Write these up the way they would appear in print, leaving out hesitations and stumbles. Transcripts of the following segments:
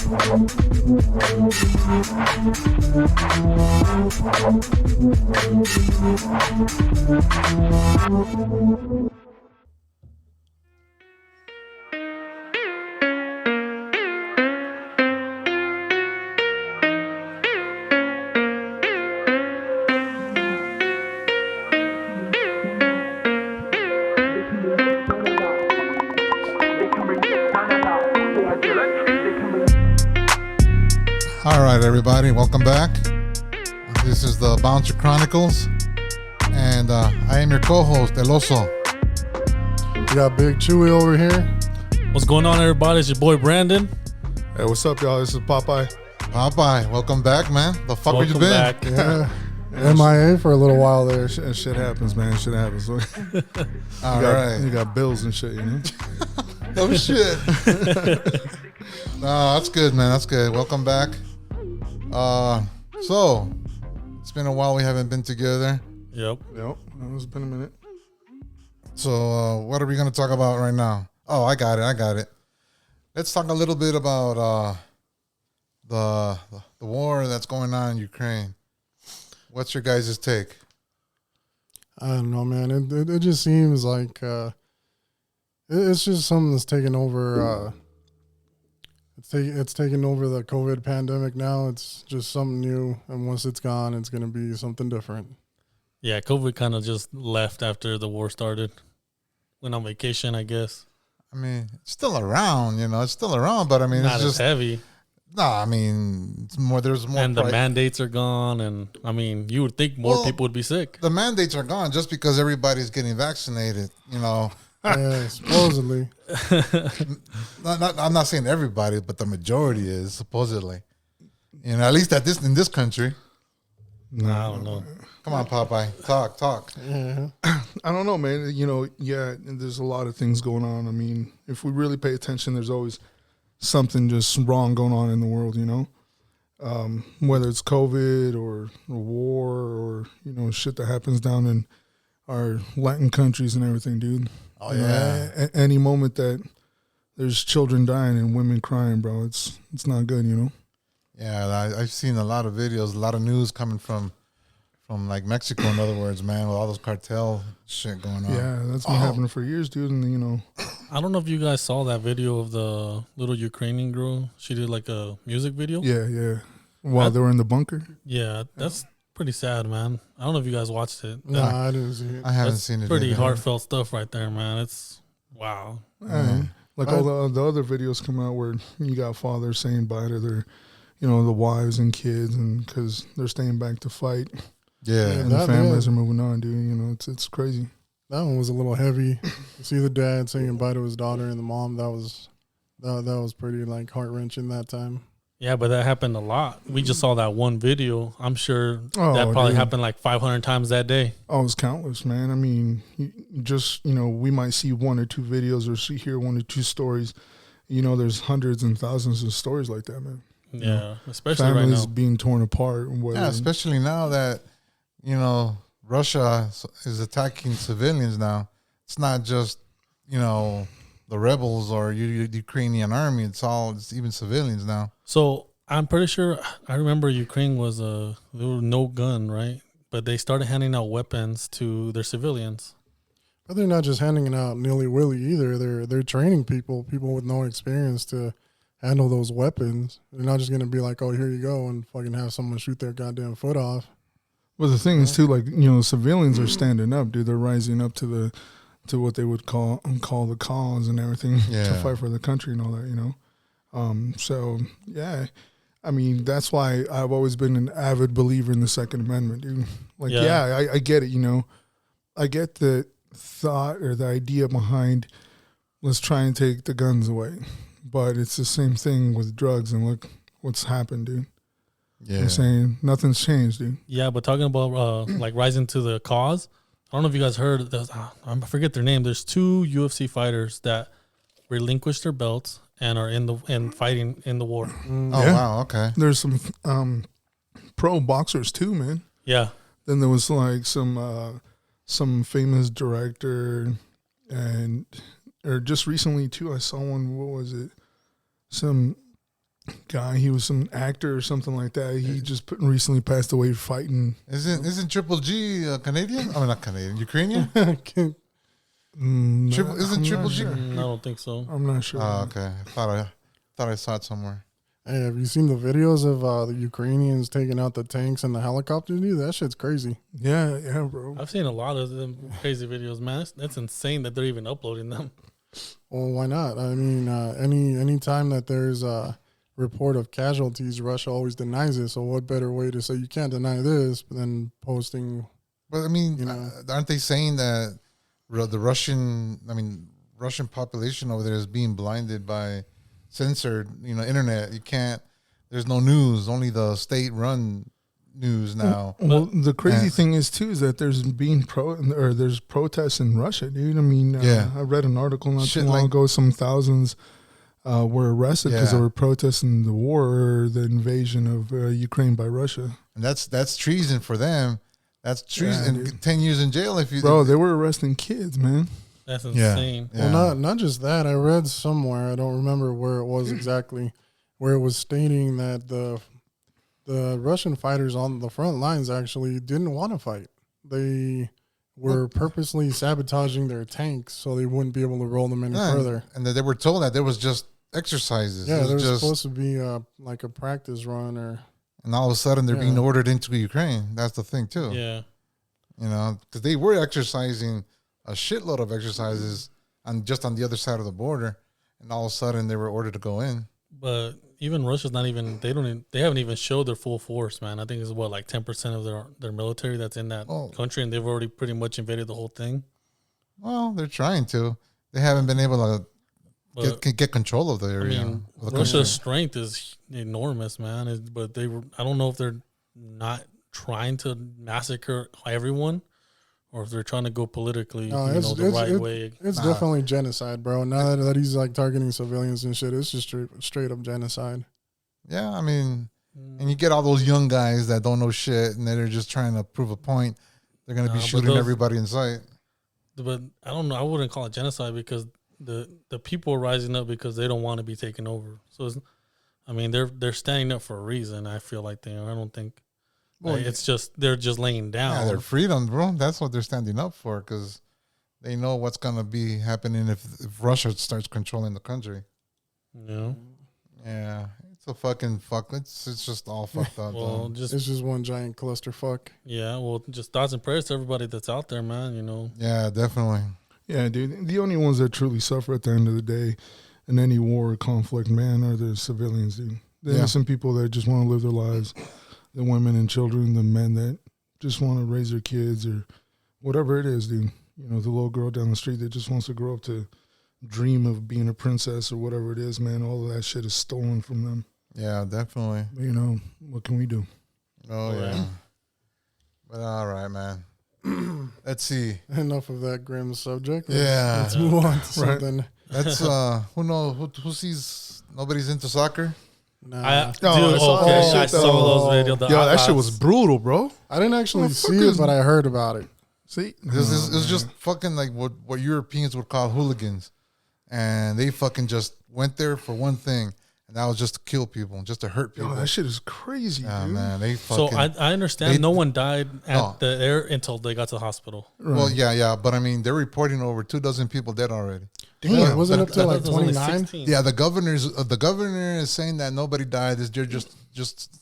All right, everybody, welcome back. This is the Bouncer Chronicles, and I am your co-host, El Oso. We got Big Chewy over here. What's going on, everybody? It's your boy Brandon. Hey, what's up, y'all? This is Popeye. Popeye, welcome back, man. The fuck where you been? Back. Yeah. MIA for a little while there. Shit happens, man. Shit happens. All right. You got bills and shit, you know? Oh, shit. No, that's good, man. That's good. Welcome back. So, it's been a while we haven't been together. Yep. It's been a minute. So, what are we going to talk about right now? Oh, I got it. Let's talk a little bit about the war that's going on in Ukraine. What's your guys' take? I don't know, man. It just seems like it's just something that's taken over. It's taken over the COVID pandemic now. It's just something new, and once it's gone, it's going to be something different. Yeah, COVID kind of just left after the war started. Went on vacation, I guess. I mean, it's still around, It's still around, but I mean, Not it's just as heavy. No, I mean, it's more. There's more, and the mandates are gone, and I mean, you would think more people would be sick. The mandates are gone just because everybody's getting vaccinated. Yeah, supposedly. I'm not saying everybody, but the majority is supposedly. At least in this country. No, I don't know. Come on, Popeye, talk. Yeah. I don't know, man. There's a lot of things going on. I mean, if we really pay attention, there's always something just wrong going on in the world, whether it's COVID or war or, shit that happens down in our Latin countries and everything, dude. Oh, yeah. Any moment that there's children dying and women crying, bro, it's not good, Yeah, I've seen a lot of videos, a lot of news coming from like Mexico, in other words, man, with all those cartel shit going on. Yeah, that's been happening for years, dude, and, I don't know if you guys saw that video of the little Ukrainian girl. She did like a music video. Yeah. While they were in the bunker. Yeah, that's pretty sad, man. I don't know if you guys watched it. No, I didn't see it. I haven't seen it. Pretty heartfelt stuff right there, man. It's wow. Like all the other videos come out where you got fathers saying bye to their, the wives and kids, and because they're staying back to fight. Yeah, and the families are moving on, dude. It's crazy. That one was a little heavy. You see the dad saying bye to his daughter and the mom. That was pretty like heart wrenching that time. Yeah, but that happened a lot. We just saw that one video. I'm sure that probably happened like 500 times that day. Oh, it's countless, man. I mean, we might see one or two videos or hear one or two stories. There's hundreds and thousands of stories like that, man. Yeah, especially families right now. being torn apart. Yeah, especially now that, Russia is attacking civilians now. It's not just, the rebels or the Ukrainian army. It's even civilians now. So I'm pretty sure, I remember Ukraine was there was no gun, right? But they started handing out weapons to their civilians. But they're not just handing it out nilly-willy either. They're training people with no experience to handle those weapons. They're not just going to be like, oh, here you go, and fucking have someone shoot their goddamn foot off. Well, the thing is, too, like, civilians are standing up, dude. They're rising up to what they would call the cause and everything to fight for the country and all that, So, yeah. I mean, that's why I've always been an avid believer in the Second Amendment, dude. Like, I get it, I get the thought or the idea behind let's try and take the guns away. But it's the same thing with drugs, and look what's happened, dude. Yeah. I'm saying nothing's changed, dude. Yeah, but talking about like rising to the cause, I don't know if you guys heard, I forget their name. There's 2 UFC fighters that relinquished their belts and are fighting in the war. Oh, wow, okay. There's some pro boxers too, man. Yeah. Then there was like some famous director or just recently too, I saw one, what was it? Some guy. He was some actor or something like that. He just recently passed away fighting. Isn't Triple G Canadian? I mean, not Canadian, Ukrainian. Can't- Isn't Triple G? Sure. I don't think so. I'm not sure. Oh, okay. I thought I saw it somewhere. Hey, have you seen the videos of the Ukrainians taking out the tanks and the helicopters? Dude, that shit's crazy. Yeah, bro. I've seen a lot of them crazy videos, man. That's insane that they're even uploading them. Well, why not? I mean, any time that there's a report of casualties, Russia always denies it. So what better way to say you can't deny this than posting? But I mean, You know. aren't they saying that the Russian population over there is being blinded by censored, internet? You can't. There's no news. Only the state-run news now. Well, the crazy thing is too is that there's there's protests in Russia, dude. I mean, I read an article not too long ago. Some thousands were arrested because they were protesting the war or the invasion of Ukraine by Russia. And that's treason for them. That's treason. 10 years in jail if you. Bro, they were arresting kids, man. That's insane. Yeah. Well, not just that. I read somewhere, I don't remember where it was exactly, where it was stating that the Russian fighters on the front lines actually didn't want to fight. They were purposely sabotaging their tanks so they wouldn't be able to roll them any further. And that they were told that there was just exercises. Yeah, there was just, supposed to be like a practice run or. and all of a sudden they're being ordered into Ukraine. That's the thing too. Yeah. Because they were exercising a shitload of exercises on the other side of the border, and all of a sudden they were ordered to go in. But even Russia's not even. They haven't even showed their full force, man. I think it's like 10% of their military that's in that country, and they've already pretty much invaded the whole thing. Well, they're trying to. They haven't been able to get control of the area. I mean, Russia's strength is enormous, man. But I don't know if they're not trying to massacre everyone, or if they're trying to go politically, the right way. It's definitely genocide, bro. Now that he's like targeting civilians and shit, it's just straight up genocide. Yeah, I mean, and you get all those young guys that don't know shit, and they're just trying to prove a point. They're going to be shooting everybody in sight. But I don't know. I wouldn't call it genocide because the people are rising up because they don't want to be taken over. So, they're standing up for a reason. I feel like I don't think. Well, it's just they're just laying down. Yeah, their freedom, bro. That's what they're standing up for because they know what's going to be happening if Russia starts controlling the country. Yeah. Yeah. It's a fucking fuck. It's just all fucked up. Well, it's just one giant clusterfuck. Yeah. Well, just thoughts and prayers to everybody that's out there, man. Yeah, definitely. Yeah, dude. The only ones that truly suffer at the end of the day in any war or conflict, man, are the civilians, dude. The innocent people that just want to live their lives. The women and children, the men that just want to raise their kids or whatever it is, dude. The little girl down the street that just wants to grow up to dream of being a princess or whatever it is, man. All of that shit is stolen from them. Yeah, definitely. But, what can we do? Oh, yeah. But all right, man. Let's see. Enough of that grim subject. Let's move on to something. That's who knows who sees nobody's into soccer? Nah. I saw those videos. Yo, that shit was brutal, bro. I didn't actually see it, but I heard about it. See, it's just fucking like what Europeans would call hooligans, and they fucking just went there for one thing, and that was just to kill people, just to hurt people. Yo, that shit is crazy, dude. Man, they fucking. So I understand no one died at the air until they got to the hospital. Right. Well, yeah, but I mean, they're reporting over 24 people dead already. Damn, wasn't up to like 29? Yeah, the governor is saying that nobody died. They're just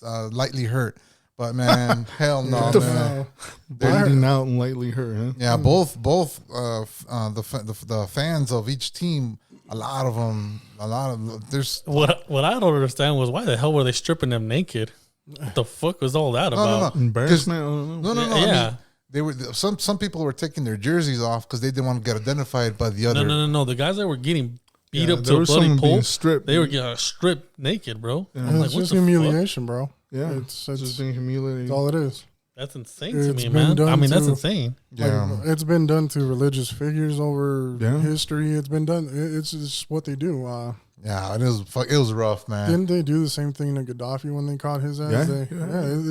lightly hurt. But man, hell no, man. Bleeding out and lightly hurt, huh? Yeah, both the fans of each team, a lot of there's what I don't understand was why the hell were they stripping them naked? What the fuck was all that about? No. Embarrassment? No. Yeah. I mean, they were some people were taking their jerseys off because they didn't want to get identified by the other. No. The guys that were getting beat up to a bloody pulp, they were getting stripped naked, bro. Yeah. It's just humiliation, bro. Yeah, it's just being humiliated. That's all it is. That's insane to me, man. I mean, that's insane. Yeah, like, it's been done to religious figures over history. It's been done. It's just what they do. Yeah, it was rough, man. Didn't they do the same thing to Gaddafi when they caught his ass? Yeah.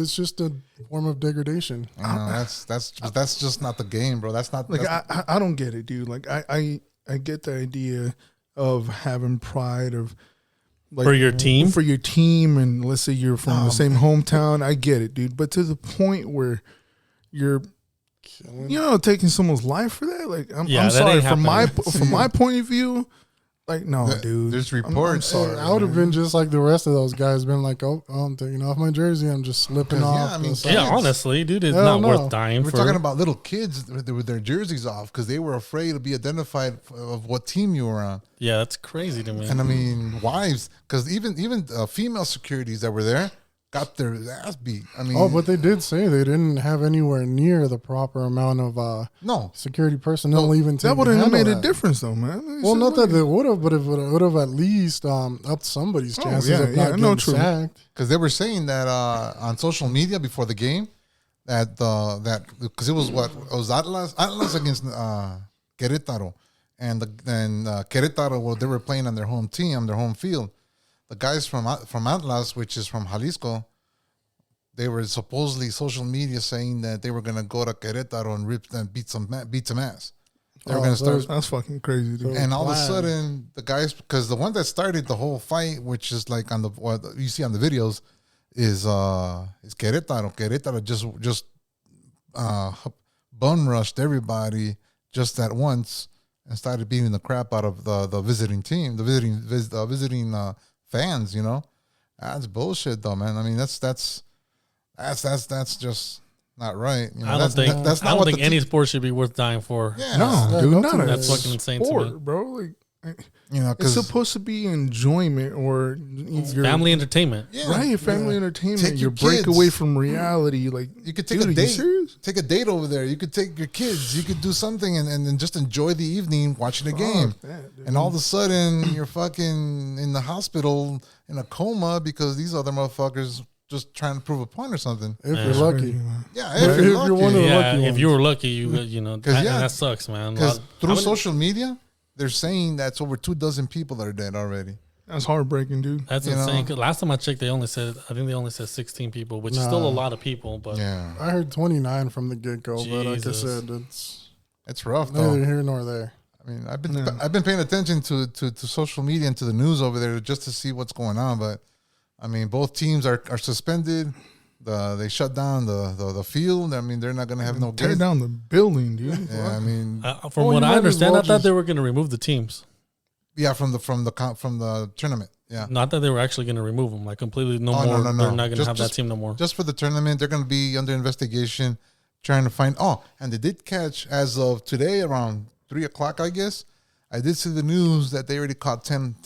It's just a form of degradation. That's just not the game, bro. That's not like I don't get it, dude. Like I get the idea of having pride of like, For your team? For your team, and let's say you're from the same hometown. I get it, dude. But to the point where you're, taking someone's life for that, like, I'm sorry. From my point of view, like, no, dude. There's reports. I'm sorry. I would have been just like the rest of those guys, been like, oh, I'm taking off my jersey. I'm just slipping off. Honestly, dude, it's not worth dying We're for. talking about little kids with their jerseys off because they were afraid to be identified of what team you were on. Yeah, that's crazy to me. And I mean, wives, because even female securities that were there got their ass beat. I mean, but they did say they didn't have anywhere near the proper amount of security personnel even to that wouldn't have made a difference though, man. Well, not that they would have, but it would have at least upped somebody's chances of not getting sacked. Because they were saying that on social media before the game that because it was Atlas against Querétaro, and Querétaro, well, they were playing on their home team, on their home field. The guys from Atlas, which is from Jalisco, they were supposedly social media saying that they were going to go to Querétaro and beat some ass. They were going to start. That's fucking crazy, dude. And all of a sudden, the guys, because the one that started the whole fight, which is like on what you see on the videos, is Querétaro. Querétaro just bum rushed everybody just at once and started beating the crap out of the visiting team, the visiting fans. That's bullshit, though, man. I mean, that's just not right. I don't think any sport should be worth dying for. Yeah, no, dude, that's fucking insane to me, bro. Like, it's supposed to be enjoyment or family entertainment. Yeah, right, family entertainment. Take your break kids away from reality. Like, you could take a date. Take a date over there. You could take your kids. You could do something and just enjoy the evening watching the game. And all of a sudden, you're fucking in the hospital in a coma because these other motherfuckers just trying to prove a point or something. If you're lucky. Yeah, if you're lucky. One of the lucky ones. If you were lucky, that sucks, man. Because through social media, they're saying that's over 24 people that are dead already. That's heartbreaking, dude. That's insane. Last time I checked, I think they only said 16 people, which is still a lot of people. But I heard 29 from the get go. But like I said, it's rough though. Neither here nor there. I mean, I've been paying attention to social media and to the news over there just to see what's going on. But I mean, both teams are suspended. They shut down the field. I mean, they're not going to have no tear games. down the building, dude. Yeah, I mean, from what I understand, I thought they were going to remove the teams. Yeah, from the tournament. Yeah, not that they were actually going to remove them, like completely. No more. No. They're not going to have that team no more. Just for the tournament, they're going to be under investigation, trying to find. And they did catch as of today around 3:00, I guess. I did see the news that they already caught 10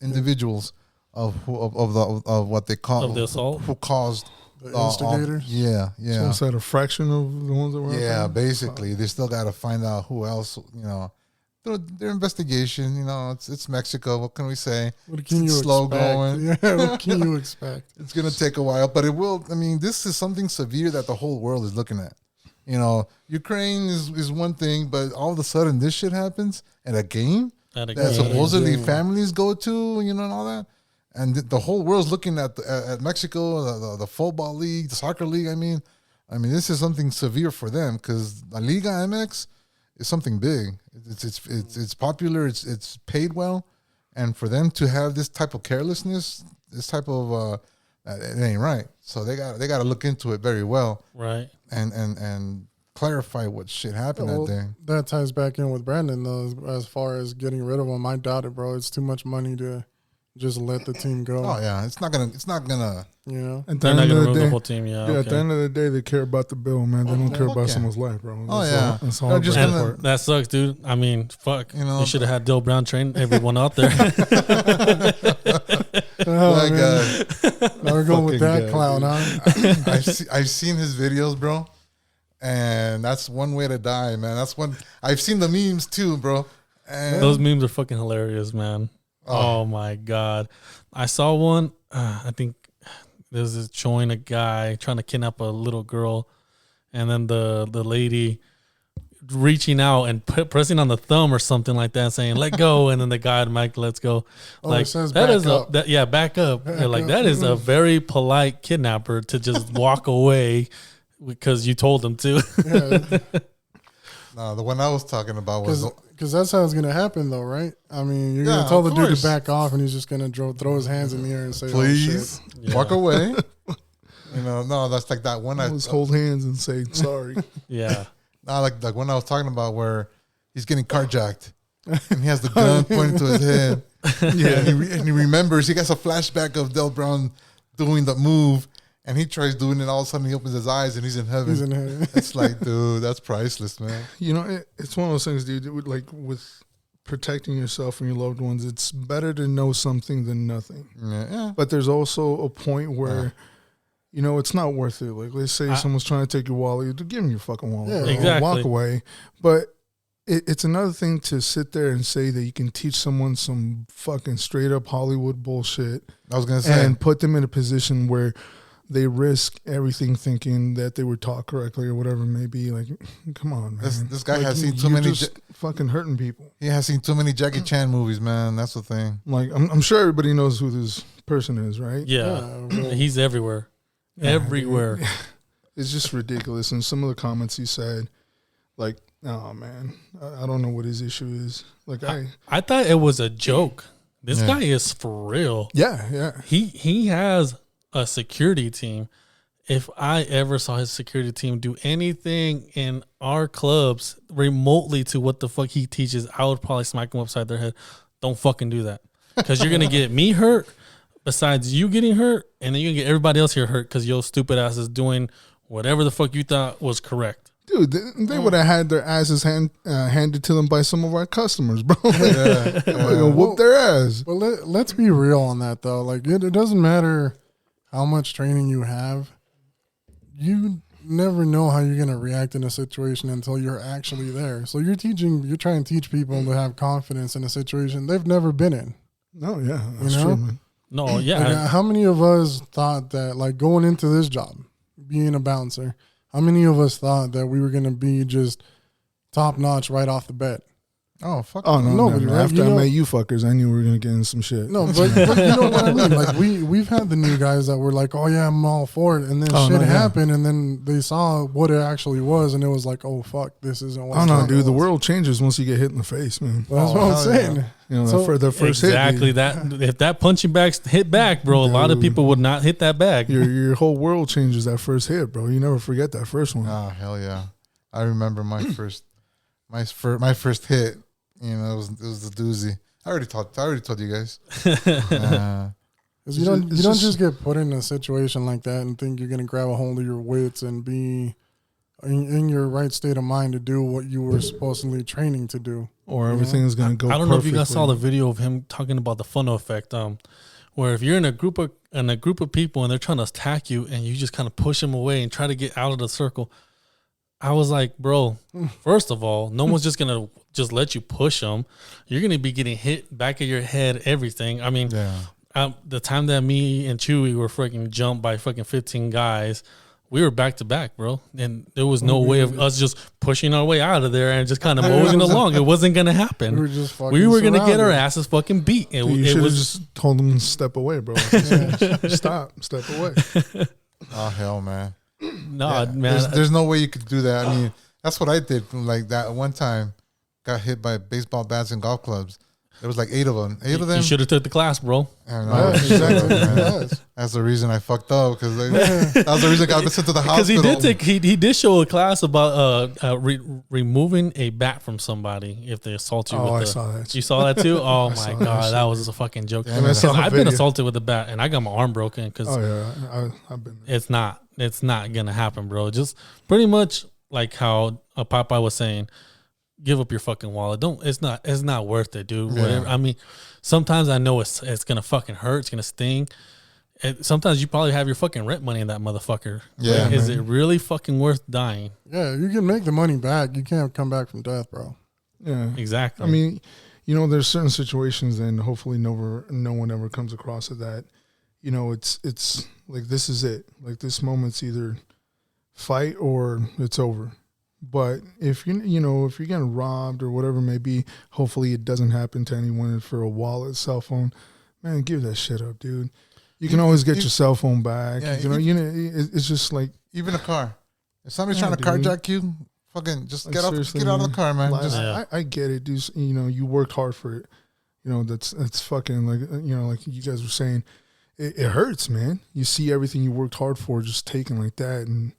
individuals of what they call of the assault, who caused the instigators. Yeah. So is that a fraction of the ones that were? Yeah, basically, they still got to find out who else. Their investigation. It's Mexico. What can we say? What can it's you slow expect? going. Yeah, what can you expect? It's gonna take a while, but it will. I mean, this is something severe that the whole world is looking at. Ukraine is one thing, but all of a sudden this shit happens at a game that supposedly families go to, and all that. And the whole world's looking at Mexico, the football league, the soccer league. I mean, this is something severe for them because La Liga MX is something big. It's popular. It's paid well, and for them to have this type of carelessness, this type of it ain't right. So they got to look into it very well, right? And clarify what shit happened that day. That ties back in with Brandon though, as far as getting rid of him. I doubt it, bro. It's too much money to just let the team go. Oh yeah, it's not gonna. At the end of the day, the whole team. At the end of the day, they care about the bill, man. They don't care about someone's life, bro. That's all. That sucks, dude. I mean, fuck. You should have had Dill Brown train everyone out there. My God, we're going with that clown, huh? I've seen his videos, bro, and that's one way to die, man. That's one. I've seen the memes too, bro. And those memes are fucking hilarious, man. Oh my God. I saw one. I think there's this showing a guy trying to kidnap a little girl, and then the lady reaching out and pressing on the thumb or something like that, saying "let go," and then the guy, Mike, "let's go." Like says that back is up. Back up. Like that is a very polite kidnapper to just walk away because you told him to. No, the one I was talking about was because that's how it's gonna happen, though, right? I mean, you're gonna tell the dude to back off, and he's just gonna throw his hands in the air and say, "Please, walk away." No, that's like that one. Just hold hands and say sorry. Yeah. No, like when I was talking about where he's getting carjacked and he has the gun pointed to his head. Yeah, and he remembers. He gets a flashback of Del Brown doing the move, and he tries doing it. All of a sudden, he opens his eyes and he's in heaven. It's like, dude, that's priceless, man. It's one of those things, dude. Like with protecting yourself and your loved ones, it's better to know something than nothing. Yeah. But there's also a point where. It's not worth it. Like, let's say someone's trying to take your wallet. Give them your fucking wallet. Yeah, exactly. Walk away. But it's another thing to sit there and say that you can teach someone some fucking straight up Hollywood bullshit. I was going to say. And put them in a position where they risk everything thinking that they were taught correctly or whatever it may be. Like, come on, man. This guy has seen too many. Fucking hurting people. He has seen too many Jackie Chan movies, man. That's the thing. Like, I'm sure everybody knows who this person is, right? Yeah. He's everywhere. Everywhere. It's just ridiculous. And some of the comments he said, like, oh man, I don't know what his issue is. Like, I thought it was a joke. This guy is for real. Yeah. He has a security team. If I ever saw his security team do anything in our clubs remotely to what the fuck he teaches, I would probably smack them upside their head. Don't fucking do that. Because you're going to get me hurt. Besides you getting hurt, and then you can get everybody else here hurt because your stupid ass is doing whatever the fuck you thought was correct. Dude, they would have had their asses handed to them by some of our customers, bro. Whoop their ass. But let's be real on that, though. Like, it doesn't matter how much training you have. You never know how you're going to react in a situation until you're actually there. So you're trying to teach people to have confidence in a situation they've never been in. No, yeah, that's true, man. No, yeah. Like, how many of us thought that, like, going into this job, being a bouncer, how many of us thought that we were going to be just top notch right off the bat? Oh, fuck. Oh, no. Right? After I met you fuckers, I knew we were going to get in some shit. No, but you know what I mean? Like, we've had the new guys that were like, oh, yeah, I'm all for it. And then happened, and then they saw what it actually was, and it was like, oh, fuck, this isn't what dude, the world changes once you get hit in the face, man. Well, that's what I'm saying. Yeah. The first hit. Exactly. If that punching bag hit back, bro, dude, a lot of people would not hit that bag. Your whole world changes that first hit, bro. You never forget that first one. Oh, hell yeah. I remember my first hit. It was the doozy. I already told you guys. You don't just get put in a situation like that and think you're gonna grab a hold of your wits and be in your right state of mind to do what you were supposedly training to do, or everything is gonna go. I don't know if you guys saw the video of him talking about the funnel effect. Where if you're in a group of people and they're trying to attack you and you just kind of push them away and try to get out of the circle. I was like, bro, first of all, no one's just going to just let you push them. You're going to be getting hit back of your head, everything. I mean, the time that me and Chewy were freaking jumped by fucking 15 guys, we were back to back, bro. And there was no way of us just pushing our way out of there and just kind of moseying along. It wasn't going to happen. We were going to get our asses fucking beat. You should have just told them to step away, bro. Step away. Oh, hell, man. No, man. There's no way you could do that. I mean, that's what I did. Like that one time, got hit by baseball bats and golf clubs. There was like 8 of them. 8 of them. You should have took the class, bro. I know. Exactly. That's the reason I fucked up because that was the reason I got sent to the hospital. Because he did show a class about removing a bat from somebody if they assault you. I saw that. You saw that too? Oh my god, that was a fucking joke. I've been assaulted with a bat and I got my arm broken because I've been there. It's not gonna happen, bro. Just pretty much like how Popeye was saying. Give up your fucking wallet. It's not worth it, dude. Whatever. I mean, sometimes I know it's gonna fucking hurt. It's gonna sting. Sometimes you probably have your fucking rent money in that motherfucker. Yeah. Is it really fucking worth dying? Yeah, you can make the money back. You can't come back from death, bro. Yeah, exactly. I mean, there's certain situations, and hopefully no one ever comes across it that, it's like this is it. Like this moment's either fight or it's over. But if you're getting robbed or whatever it may be, hopefully it doesn't happen to anyone. For a wallet, cell phone, man, give that shit up, dude. You can always get your cell phone back. Yeah, it's just like even a car. If somebody's trying to carjack you, Fucking just Like, get out of the car, man. Like, Just, I get it, dude. You know, you worked hard for it. You know, that's fucking like, you know, like you guys were saying, it hurts, man. You see everything you worked hard for just taken like that, and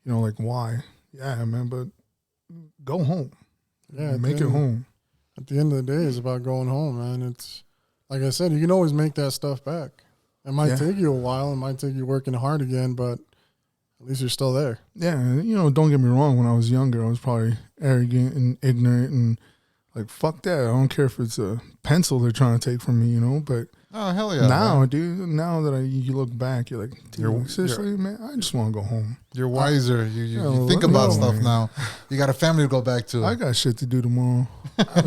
you know, like why? Yeah, man. But go home. Yeah, make it home. At the end of the day, it's about going home, man. It's like I said, you can always make that stuff back. It might take you a while. It might take you working hard again, but at least you're still there. Yeah, you know, don't get me wrong. When I was younger, I was probably arrogant and ignorant and like, fuck that. I don't care if it's a pencil they're trying to take from me, you know. But oh, hell yeah. Now, man. dude, now that you look back, you're like, dude, seriously, man, I just want to go home. You're wiser. You think about stuff now. You got a family to go back to. I got shit to do tomorrow. I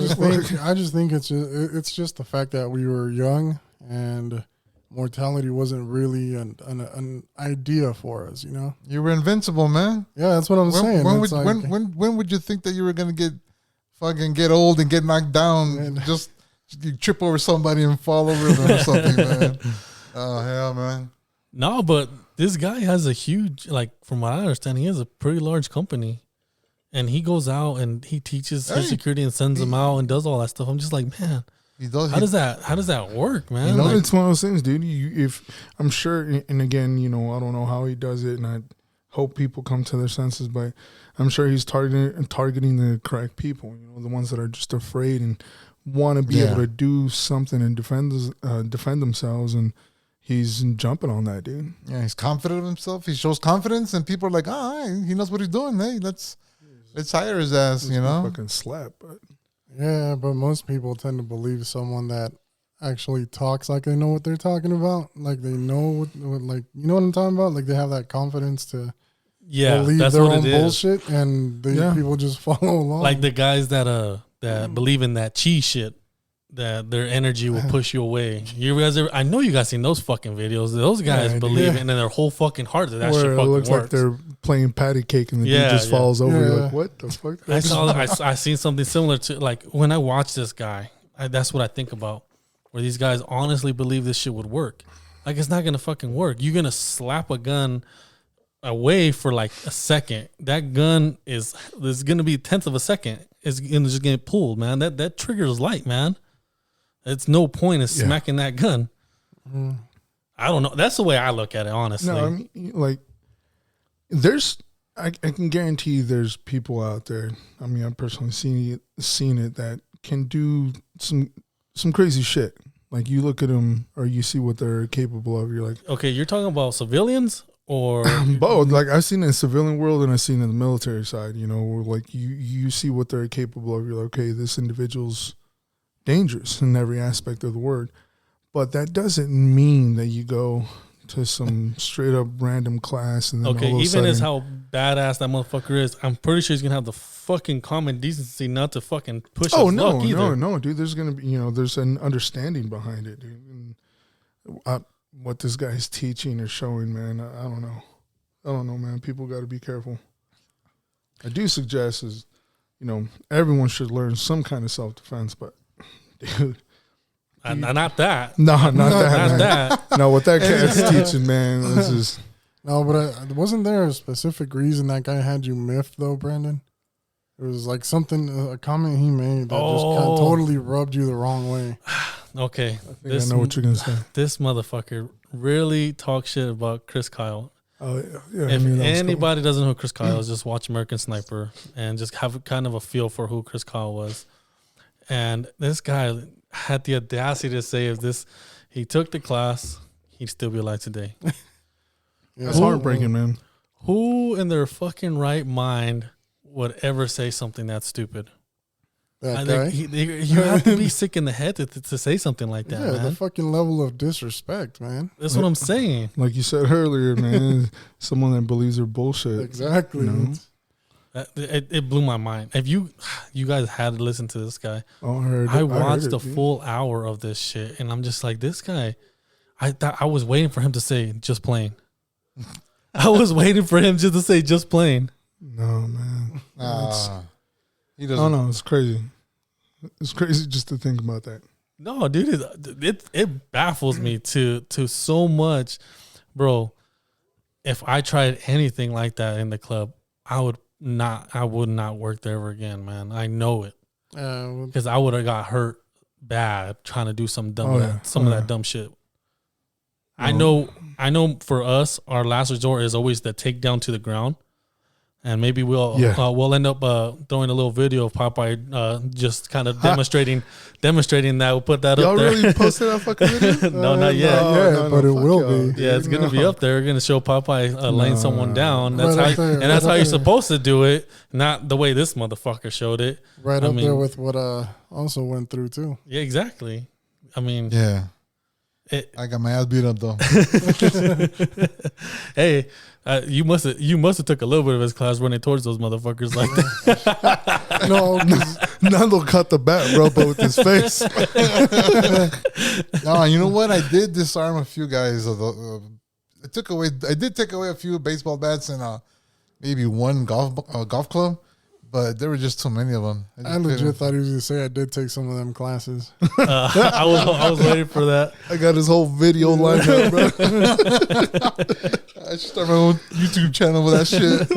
just think it's just the fact that we were young and mortality wasn't really an idea for us, you know. You were invincible, man. Yeah, that's what I'm saying. When would you think that you were gonna get old and get knocked down? And just you trip over somebody and fall over them or something, man. Oh hell, man. No, but this guy has a huge, like, from what I understand, he has a pretty large company, and he goes out and he teaches security and sends them out and does all that stuff. I'm just like, man. How does that work, man? You know, like, it's one of those things, dude. If I'm sure, and again, you know, I don't know how he does it, and I hope people come to their senses, but I'm sure he's targeting the correct people. You know, the ones that are just afraid and want to be able to do something and defend themselves, and he's jumping on that, dude. Yeah, he's confident of himself. He shows confidence, and people are like, he knows what he's doing. Hey, let's hire his ass. You know, fucking slap, but. Yeah, but most people tend to believe someone that actually talks like they know what they're talking about. Like they know what like, you know what I'm talking about? Like they have that confidence to believe that's their what own bullshit, and people just follow along. Like the guys that believe in that chi shit, that their energy will push you away. You guys I know you guys seen those fucking videos. Those guys believe it, and in their whole fucking heart that shit fucking looks works. Like they're playing patty cake and the dude just falls over. You're like, what the fuck? I seen something similar to, like, when I watch this guy, that's what I think about, where these guys honestly believe this shit would work. Like, it's not going to fucking work. You're going to slap a gun away for like a second. That gun there's going to be a tenth of a second. It's just getting pulled, man. That trigger is light, man. It's no point in smacking that gun. Mm. I don't know. That's the way I look at it, honestly. No, I mean, like, I can guarantee there's people out there. I mean, I've personally seen it that can do some crazy shit. Like, you look at them or you see what they're capable of. You're like, okay, you're talking about civilians or both? Like, I've seen it in the civilian world and I've seen it in the military side. You know, where like you see what they're capable of. You're like, okay, this individual's dangerous in every aspect of the word. But that doesn't mean that you go to some straight up random class and then all of a sudden, as how badass that motherfucker is, I'm pretty sure he's gonna have the fucking common decency not to fucking push his luck either. No, dude. There's gonna be, there's an understanding behind it, dude. And what this guy's teaching or showing, man, I don't know, man. People got to be careful. I do suggest is, everyone should learn some kind of self defense, but dude. Not that. No, not that. Not that. No, what that cat's teaching, man, this is. No, but wasn't there a specific reason that guy had you miffed, though, Brandon? It was like a comment he made that just kind of totally rubbed you the wrong way. Okay. I know what you're going to say. This motherfucker really talks shit about Chris Kyle. Oh, yeah. If anybody doesn't know who Chris Kyle is, just watch American Sniper and just have kind of a feel for who Chris Kyle was. And this guy had the audacity to say if he took the class, he'd still be alive today. That's heartbreaking, man. Who in their fucking right mind would ever say something that stupid? That guy? You have to be sick in the head to say something like that, man. The fucking level of disrespect, man. That's what I'm saying. Like you said earlier, man, someone that believes their bullshit. Exactly. It blew my mind. If you guys had to listen to this guy, I watched a full hour of this shit, and I'm just like, this guy. I was waiting for him to say just playing. I was waiting for him just to say just playing. No, man. He doesn't. Oh no, it's crazy. It's crazy just to think about that. No, dude, it baffles me to so much, bro. If I tried anything like that in the club, I would would not work there ever again, man. I know it. Well, Because I would have got hurt bad trying to do some dumb of that dumb shit. I know for us, our last resort is always the takedown to the ground. And maybe we'll end up throwing a little video of Popeye just kind of demonstrating that. We'll put that Y'all up there. really posted that fucking video? No, not yet. But it will be. Yeah, it's gonna be up there. We're gonna show Popeye laying someone down. That's how you're supposed to do it, not the way this motherfucker showed it. Right up there with what also went through too. Yeah, exactly. I mean, yeah. I got my ass beat up though. Hey, you must have took a little bit of his class running towards those motherfuckers like that. No, Nando cut the bat rubber with his face. No, you know what? I did disarm a few guys. I did take away a few baseball bats and maybe one golf club, but there were just too many of them. I legit thought he was gonna say I did take some of them classes. I was waiting for that. I got his whole video lined up, bro. I should start my own YouTube channel with that shit.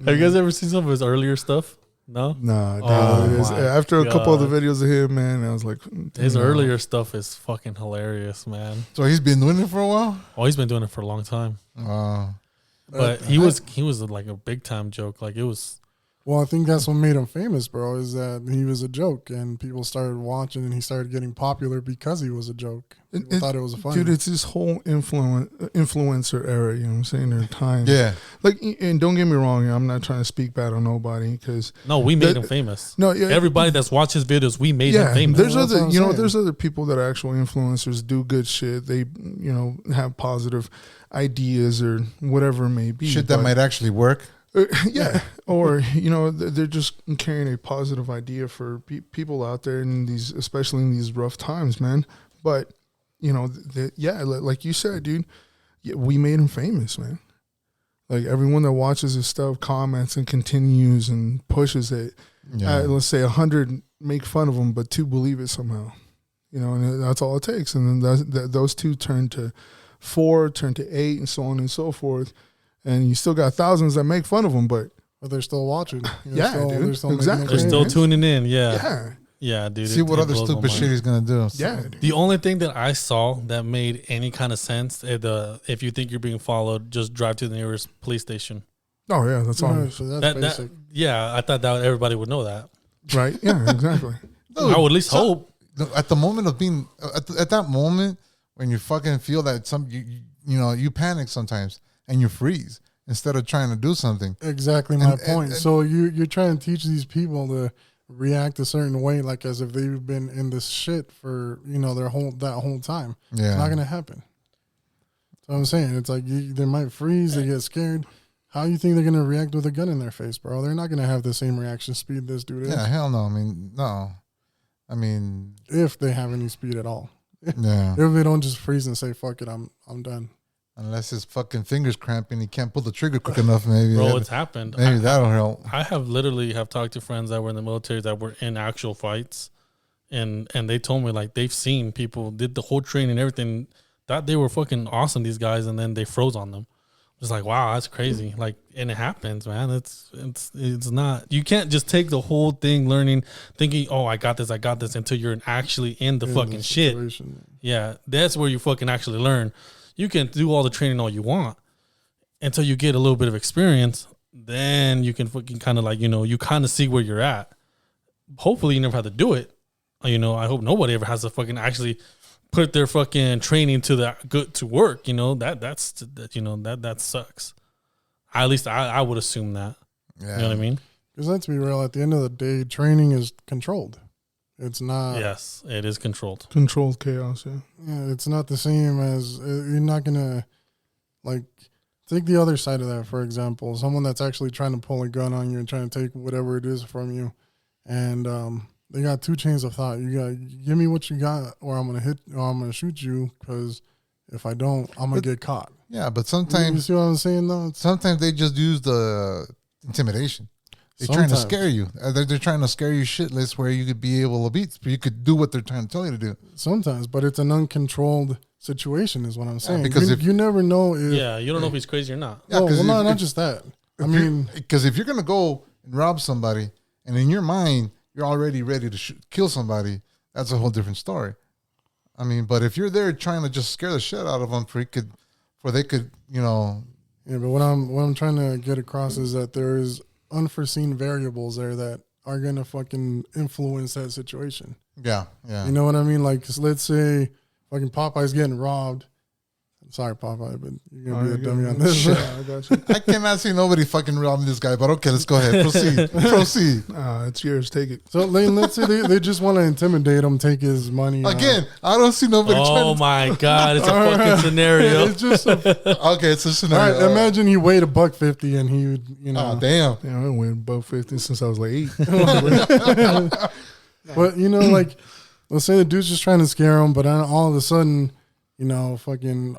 Have you guys ever seen some of his earlier stuff? No? Nah, Oh, after a couple of the videos of him, man, I was like, his earlier stuff is fucking hilarious, man. So he's been doing it for a while? Oh, he's been doing it for a long time. But he was like a big time joke. Like it was. Well, I think that's what made him famous, bro, is that he was a joke and people started watching and he started getting popular because he was a joke. People thought it was funny. Dude, it's this whole influencer era, you know what I'm saying? Their time. Yeah. Like, and don't get me wrong, I'm not trying to speak bad on nobody because. No, we made him famous. No, yeah. Everybody that's watched his videos, we made him famous. There's there's other people that are actual influencers, do good shit. They, have positive ideas or whatever it may be. Shit that might actually work. Yeah, or they're just carrying a positive idea for people out there in especially in these rough times, man. But like you said, dude, we made him famous, man. Like everyone that watches his stuff comments and continues and pushes it. Yeah. Let's say 100 make fun of him, but 2 believe it somehow. And that's all it takes. And then those 2 turn to 4, turn to 8, and so on and so forth. And you still got thousands that make fun of them, but they're still watching. Dude, exactly. They're still tuning in. Yeah, dude. See what other stupid shit he's gonna do. Yeah, dude. The only thing that I saw that made any kind of sense, if you think you're being followed, just drive to the nearest police station. Oh yeah, that's all. So that's basic. I thought that everybody would know that. Right? Yeah, exactly. Dude, I would at least hope. At the moment of being at that moment when you fucking feel that you panic sometimes. And you freeze instead of trying to do something. Exactly my point. So you're trying to teach these people to react a certain way, like as if they've been in this shit for that whole time. Yeah, it's not gonna happen. So I'm saying it's like they might freeze, they get scared. How you think they're gonna react with a gun in their face, bro? They're not gonna have the same reaction speed this dude is. Yeah, hell no. I mean, if they have any speed at all. Yeah. If they don't just freeze and say fuck it, I'm done. Unless his fucking fingers cramping, he can't pull the trigger quick enough. Maybe, bro, it's happened. Maybe that'll help. I have literally talked to friends that were in the military that were in actual fights, and they told me like they've seen people did the whole training and everything, thought they were fucking awesome, these guys, and then they froze on them. It's like, wow, that's crazy. Like, and it happens, man. It's not. You can't just take the whole thing learning, thinking, oh, I got this, until you're actually in the fucking shit. Yeah, that's where you fucking actually learn. You can do all the training all you want until you get a little bit of experience. Then you can fucking kind of like, you kind of see where you're at. Hopefully you never have to do it. I hope nobody ever has to fucking actually put their fucking training to work. That sucks. At least I would assume that. Yeah. You know what I mean? Because let's be real, at the end of the day, training is controlled. It's not. Yes, it is controlled. Controlled chaos, yeah. Yeah, it's not the same as you're not going to, like, take the other side of that, for example. Someone that's actually trying to pull a gun on you and trying to take whatever it is from you. And they got 2 chains of thought. You got, give me what you got or I'm going to hit or I'm going to shoot you because if I don't, I'm going to get caught. Yeah, but sometimes. You see what I'm saying, though? Sometimes they just use the intimidation. They're trying to scare you. They're trying to scare you shitless where you could be able to beat. You could do what they're trying to tell you to do. Sometimes, but it's an uncontrolled situation is what I'm saying. Because you never know if... Yeah, you don't know if he's crazy or not. Yeah, well, not just that. because if you're gonna go and rob somebody, and in your mind you're already ready to kill somebody, that's a whole different story. I mean, but if you're there trying to just scare the shit out of them, they could, you know. Yeah, but what I'm trying to get across is that there is unforeseen variables there that are gonna fucking influence that situation. Yeah, yeah. You know what I mean? Like, let's say fucking Popeye's getting robbed. I'm sorry, Popeye, but you're gonna be a dummy on this. I got you. I cannot see nobody fucking robbing this guy, but okay, let's go ahead. Proceed. It's yours. Take it. So let's say they just want to intimidate him, take his money. Again, I don't see nobody. Oh my God, it's a fucking scenario. It's just Okay, it's a all scenario. right. Imagine he weighed $150 and he would, you know. Oh damn. Yeah, I went above 50 since I was like 8. But you know, like, let's say the dude's just trying to scare him, but all of a sudden, you know, fucking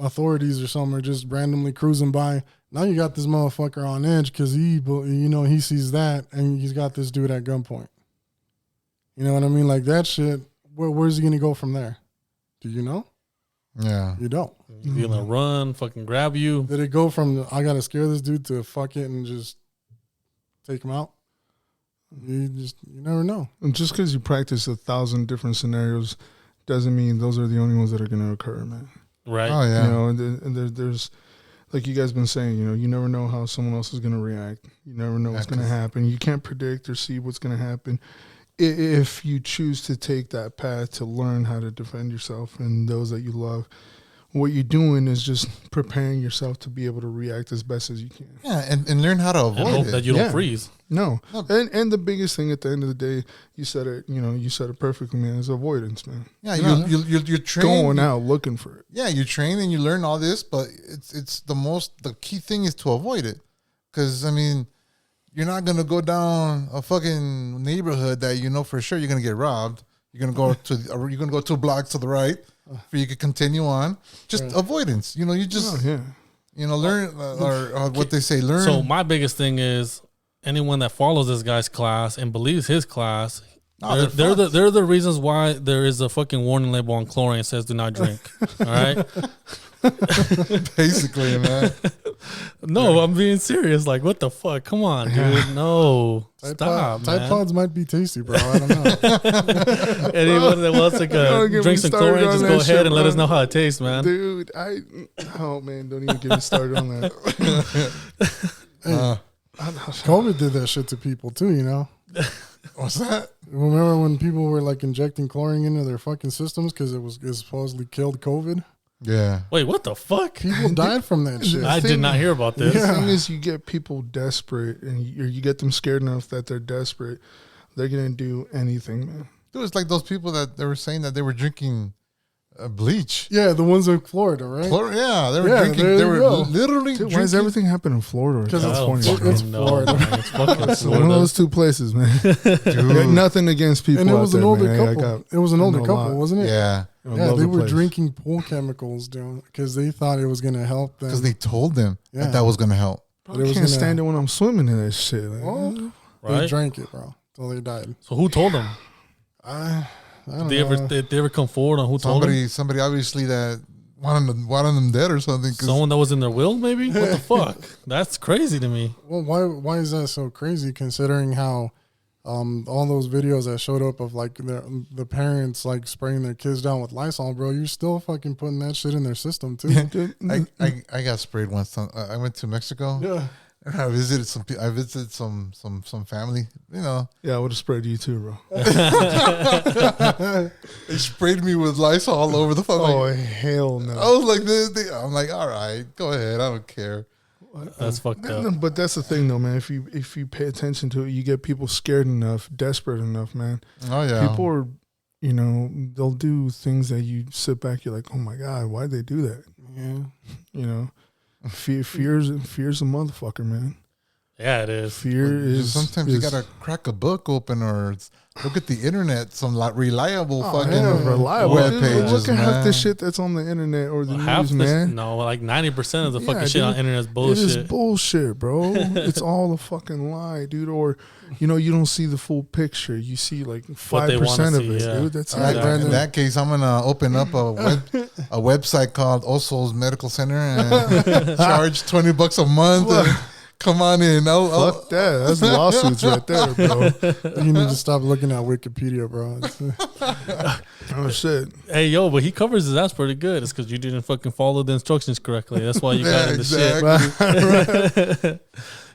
authorities or something are just randomly cruising by. Now you got this motherfucker on edge because he sees that and he's got this dude at gunpoint. You know what I mean? Like that shit. Where's he gonna go from there? Do you know? Yeah. You don't. He's gonna run, fucking grab you. Did it go from I gotta scare this dude to fuck it and just take him out? You never know. And just because you practice 1,000 different scenarios doesn't mean those are the only ones that are going to occur, man. Right. Oh yeah. You know, and there's like you guys been saying, you know, you never know how someone else is going to react. You never know what's going to happen. You can't predict or see what's going to happen. If you choose to take that path to learn how to defend yourself and those that you love, what you're doing is just preparing yourself to be able to react as best as you can. Yeah, and learn how to And avoid hope it. that you don't freeze. No. And the biggest thing at the end of the day, you said it perfectly, man, is avoidance, man. Yeah, you're trained. Going out looking for it. Yeah, you train and you learn all this, but it's the key thing is to avoid it. Because, I mean, you're not going to go down a fucking neighborhood that you know for sure you're going to get robbed. You're going to go 2 blocks to the right for you can continue on. Just avoidance. You know, you just, learn, or what they say, learn. So my biggest thing is anyone that follows this guy's class and believes his class, they're the reasons why there is a fucking warning label on chlorine that says do not drink. All right? Basically, man. No, I'm being serious. Like, what the fuck? Come on, dude. No. Stop, man. Tide Pods might be tasty, bro. I don't know. Anyone that wants to drink some chlorine, just go ahead and let us know how it tastes, man. Dude, don't even get me started on that. COVID did that shit to people too, you know? What's that? Remember when people were like injecting chlorine into their fucking systems because it supposedly killed COVID? Yeah. Wait, what the fuck? People died from that shit. I did not hear about this. The thing is, you get people desperate, and you get them scared enough that they're desperate. They're gonna do anything, man. Dude, it's like those people that they were saying that they were drinking bleach. Yeah, the ones in Florida, right? Yeah, they were drinking. They were literally Dude, drinking. why does everything happen in Florida or California? It's Florida. Man. It's fucking It's one Florida. of those two places, man. Got nothing against people. And it was out an there, older man. couple. It was an older know a couple, lot. wasn't it? Yeah. Yeah, they were drinking pool chemicals, dude, because they thought it was going to help them. Because they told them that was going to help. But I can't stand it when I'm swimming in that shit. Like, They Right? drank it, bro, until they died. So who told them? I don't Did know. they ever come forward on who told them? Somebody obviously that wanted them dead or something. Someone that was in their will, maybe? What the fuck? That's crazy to me. Well, why is that so crazy? Considering how all those videos that showed up of like the parents like spraying their kids down with Lysol, bro, you're still fucking putting that shit in their system too. I got sprayed once. I went to Mexico. Yeah. And I visited some family. You know, yeah, I would have sprayed you too, bro. they sprayed me with Lysol all over the phone. Oh hell no! I was like, I'm like, all right, go ahead. I don't care. That's fucked up. No, but that's the thing, though, man. If you pay attention to it, you get people scared enough, desperate enough, man. Oh yeah, People are, they'll do things that you sit back, you're like, oh my god, why'd they do that? Yeah. Fear's a motherfucker, man. Yeah, it is. Fear is sometimes you gotta crack a book open or look at the internet, some reliable fucking reliable web dude, pages. look at man. half the shit that's on the internet or the Half news, this, man. no, like 90% of the Yeah, fucking shit on dude, the internet is It bullshit. is bullshit, bro. It's all a fucking lie, dude. Or, you don't see the full picture. You see like 5% of it, see, yeah. dude. That's All right, it. in that case, I'm gonna open up a website called Oso's Medical Center and charge $20 a month. Come on in. Fuck that. That's lawsuits right there, bro. You need to stop looking at Wikipedia, bro. Oh shit. Hey, yo, but he covers his ass pretty good. It's because you didn't fucking follow the instructions correctly. That's why you got in the shit.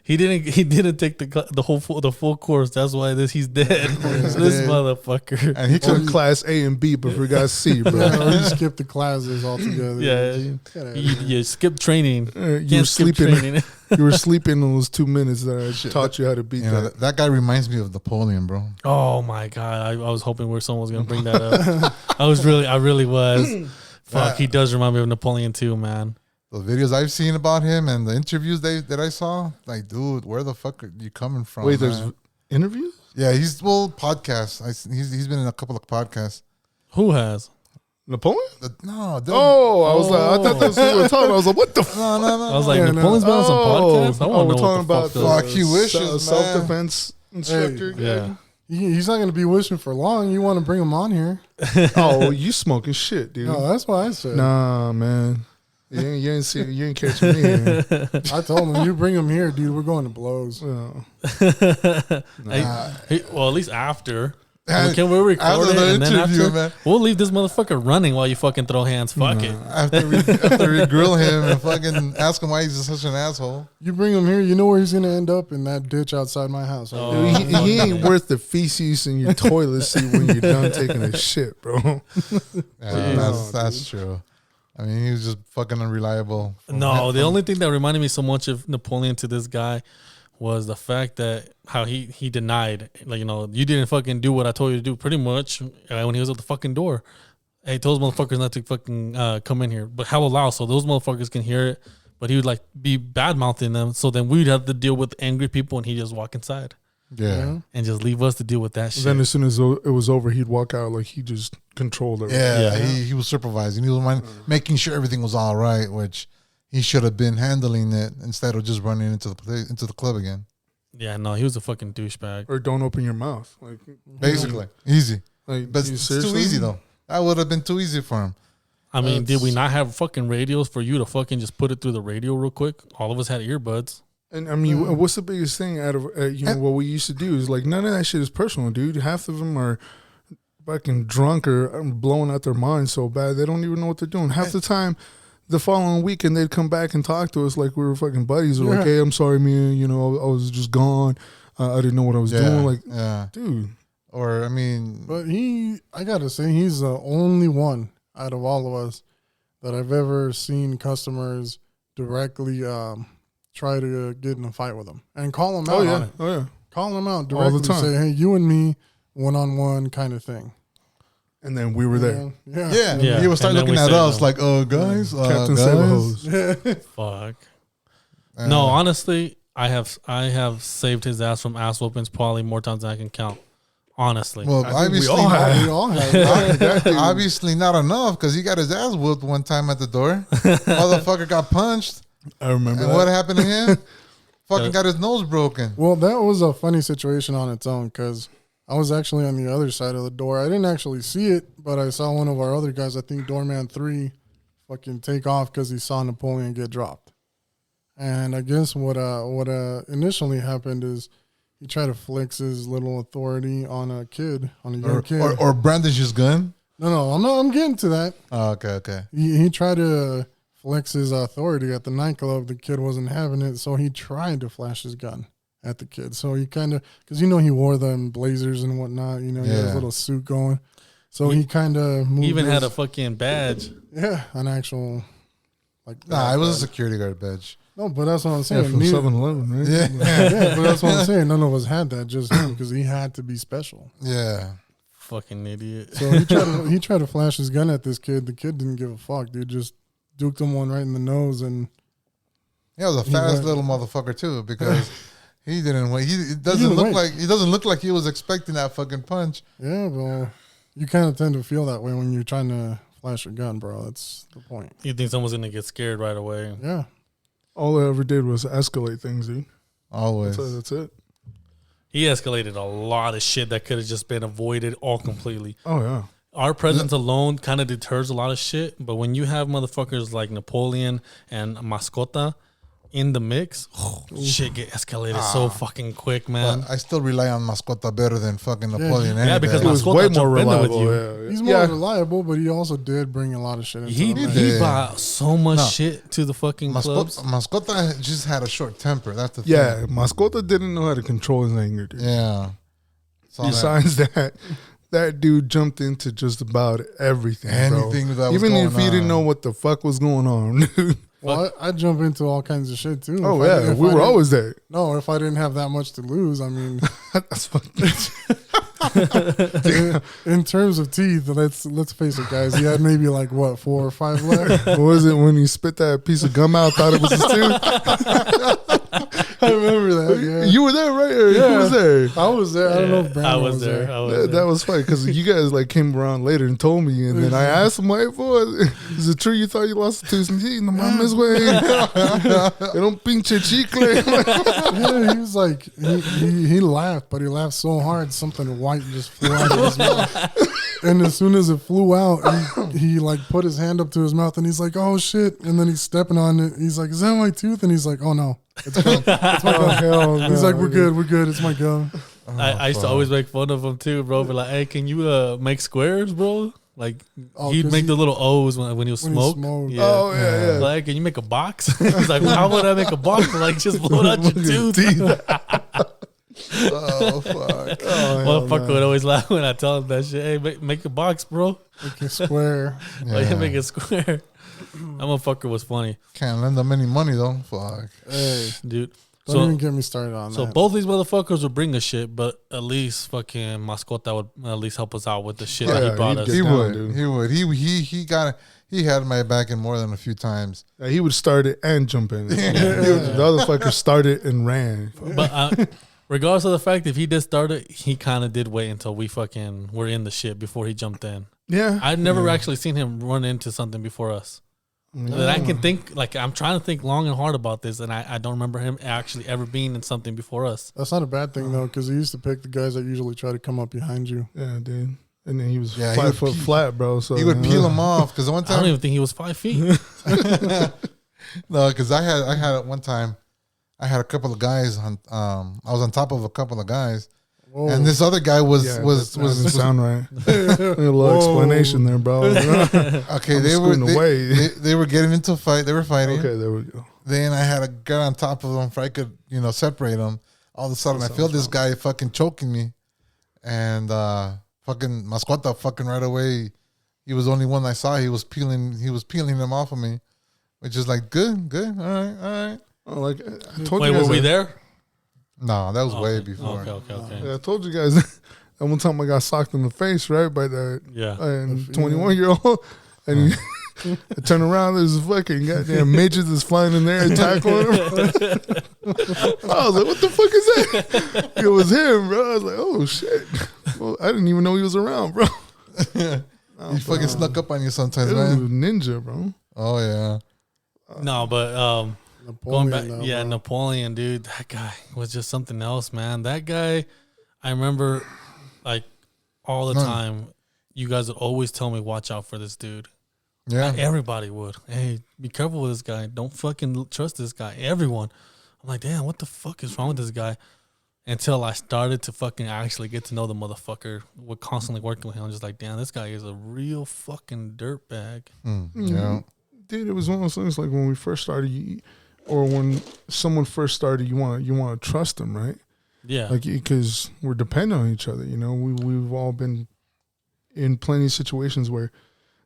He didn't take the full course. That's why he's dead. This motherfucker. And he took class A and B, but forgot C, bro. Or you skip the classes altogether. Yeah, you skip training. You were sleeping. You were sleeping in those 2 minutes that I taught you how to beat that. That guy reminds me of Napoleon, bro. Oh my god, I was hoping someone was gonna bring that up. I really was. Fuck, he does remind me of Napoleon too, man. The videos I've seen about him and the interviews that I saw, like, dude, where the fuck are you coming from? Wait, there's interviews? Yeah, podcasts. He's been in a couple of podcasts. Who has? Napoleon? I was like, I thought that's what we were talking about. I was like, what the fuck? No. I was like, Napoleon's been on some podcasts? I want to know talking what the fuck about he wishes, self-defense instructor. Yeah. He's not going to be wishing for long. You want to bring him on here? Oh, you smoking shit, dude. No, that's what I said. Nah, man. You ain't catching me. Man. I told him, you bring him here, dude. We're going to blows. Oh. Well, at least after. And Can we record after it the and then interview, after? man. We'll leave this motherfucker running while you fucking throw hands. Fuck it. After we grill him and fucking ask him why he's such an asshole. You bring him here, you know where he's going to end up? In that ditch outside my house. Oh. Dude, he ain't worth the feces in your toilet seat when you're done taking a shit, bro. Yeah, that's true. I mean, he was just fucking unreliable. No, the only thing that reminded me so much of Napoleon to this guy was the fact that how he denied, like, you didn't fucking do what I told you to do, pretty much, when he was at the fucking door. He told those motherfuckers not to fucking come in here, but hella loud so those motherfuckers can hear it. But he would like be bad mouthing them, so then we'd have to deal with angry people, and he'd just walk inside. Yeah. And just leave us to deal with that shit. Then as soon as it was over, he'd walk out like he just controlled everything. Yeah, he was supervising. He was making sure everything was all right, which he should have been handling it instead of just running into the club again. Yeah, no, he was a fucking douchebag. Or don't open your mouth. Like Basically. Easy. Like, But it's too easy, though. That would have been too easy for him. I mean, did we not have fucking radios for you to fucking just put it through the radio real quick? All of us had earbuds. And I mean, what's the biggest thing out of what we used to do is like none of that shit is personal, dude. Half of them are fucking drunk or blowing out their minds so bad they don't even know what they're doing. Half the time, the following weekend they'd come back and talk to us like we were fucking buddies. Or like, hey, I'm sorry, man. I was just gone. I didn't know what I was doing. Like, dude. Or I mean, but I gotta say, he's the only one out of all of us that I've ever seen customers directly try to get in a fight with him and call him out on it. Oh yeah, call him out directly. All the time. Say, hey, you and me, one-on-one kind of thing. And then we were there. Yeah. He would start looking at us like, guys, Captain guys. Sabahose. Fuck. No, honestly, I have saved his ass from ass whoopings probably more times than I can count. Honestly. Well, obviously, we all have. Obviously not enough because he got his ass whooped one time at the door. Motherfucker got punched. I remember And that. what happened to him? Fucking got his nose broken. Well, that was a funny situation on its own because I was actually on the other side of the door. I didn't actually see it, but I saw one of our other guys, I think Doorman 3, fucking take off because he saw Napoleon get dropped. And I guess what initially happened is he tried to flex his little authority on a kid, on a young kid. Or brandish his gun. No, I'm getting to that. Oh, okay. He tried to flex his authority at the nightclub. The kid wasn't having it, so he tried to flash his gun at the kid. So he kind of, because he wore them blazers and whatnot. He had his little suit going. So he kind of moved. He even had a fucking badge. Yeah, an actual Nah, it was a security guard badge. No, but that's what I'm saying. Yeah, from 7-Eleven, right? Yeah, but that's what I'm saying. None of us had that, just him, because he had to be special. Yeah. Fucking idiot. So he tried to flash his gun at this kid. The kid didn't give a fuck, dude. Just duked him one right in the nose, and Yeah, it was a fast little motherfucker too, because he didn't wait. He doesn't look like he was expecting that fucking punch. Yeah, well, you kind of tend to feel that way when you're trying to flash a gun, bro. That's the point. You think someone's gonna get scared right away? Yeah. All I ever did was escalate things, dude. Always. That's it. He escalated a lot of shit that could have just been avoided all completely. Oh, yeah. Our presence alone kind of deters a lot of shit, but when you have motherfuckers like Napoleon and Mascota, in the mix, shit get escalated so fucking quick, man. But I still rely on Mascota better than fucking Napoleon. Yeah, because He was Mascota way more jumped in there with reliable. you. Yeah. He's more reliable, but he also did bring a lot of shit into He the mix. he brought so much shit to the fucking clubs. Mascota just had a short temper. That's the thing. Yeah, Mascota didn't know how to control his anger, dude. Yeah. Besides that dude jumped into just about everything, anything bro. that was Even going if he didn't know what the fuck was going on, dude. Well, I jump into all kinds of shit too. Oh yeah, we were always there. No, if I didn't have that much to lose, I mean, That's fucking. in terms of teeth, let's face it, guys. He had maybe like what 4 or 5 left. What was it when he spit that piece of gum out? Thought it was his tooth. I remember that. Yeah, You were there, right? Or who was there? I was there. I don't know if Brandon I was there. That was funny because you guys like came around later and told me, and then I asked him, "White boy, is it true you thought you lost a tooth?" No mames, güey. Era un pinche chicle. Yeah, he was like he laughed, but he laughed so hard something white just flew out of his mouth. And as soon as it flew out, he like put his hand up to his mouth and he's like, "Oh shit!" And then he's stepping on it. He's like, "Is that my tooth?" And he's like, "Oh no, it's gum. It's my gum." He's like, "We're good. It's my gum." I used to always make fun of him too, bro. But like, hey, can you make squares, bro? Like he'd make the little O's when he was smoke. Yeah. Oh yeah. Like, can you make a box? He's like, well, how would I make a box? Like, just blow out your tooth. Oh fuck! Motherfucker would always laugh when I tell him that shit. Hey, make a box, bro. Make it square. Like, make it square. That motherfucker was funny, Can't lend them any money though. Fuck. Hey, dude. don't even get me started on So that. both these motherfuckers would bring us shit, but at least fucking Mascota would at least help us out with the shit that he brought us. He down, would. dude. He would. He had my back in more than a few times. He would start it and jump in. The other fucker started and ran. But regardless of the fact, if he did start it, he kind of did wait until we fucking were in the shit before he jumped in. Yeah, I'd never actually seen him run into something before us. That I can think, like, I'm trying to think long and hard about this, and I don't remember him actually ever being in something before us. That's not a bad thing though, because he used to pick the guys that usually try to come up behind you. Yeah, dude. And then he was Yeah, 5 foot flat, bro. So He would peel them off because one I don't time. even think he was 5 feet. No, because I had it one time. I had a couple of guys on. I was on top of a couple of guys, Whoa. and this other guy was doesn't sound right. A little explanation there, bro. okay. I'm They were scooting away. they were getting into a fight. They were fighting. Okay, there we go. Then I had to get on top of them for I could separate them. All of a sudden, I feel this guy fucking choking me, and fucking Mascota fucking right away. He was the only one I saw. He was peeling them off of me, which is like good, all right. Oh, like I told Wait, you guys, were we there? No, that was way before. Okay. Yeah, I told you guys that one time I got socked in the face, right, by that Yeah. 21-year-old, and I turn around, there's a fucking goddamn midget that's flying in there and tackling him. I was like, what the fuck is that? It was him, bro. I was like, oh shit. Well, I didn't even know he was around, bro. He fucking snuck up on you sometimes, It was a man. ninja, bro. Oh yeah. No, but Napoleon, going back, though, yeah, bro. Napoleon, dude, that guy was just something else, man. That guy, I remember, like, all the time, you guys would always tell me, watch out for this dude. Yeah. Everybody would. Hey, be careful with this guy. Don't fucking trust this guy. Everyone. I'm like, damn, what the fuck is wrong with this guy? Until I started to fucking actually get to know the motherfucker. We're constantly working with him. I'm just like, damn, this guy is a real fucking dirtbag. Yeah. Dude, it was one of those things like when we first started, or when someone first started, you want to trust them, right? Yeah. Like, because we're dependent on each other. You know, we've all been in plenty of situations where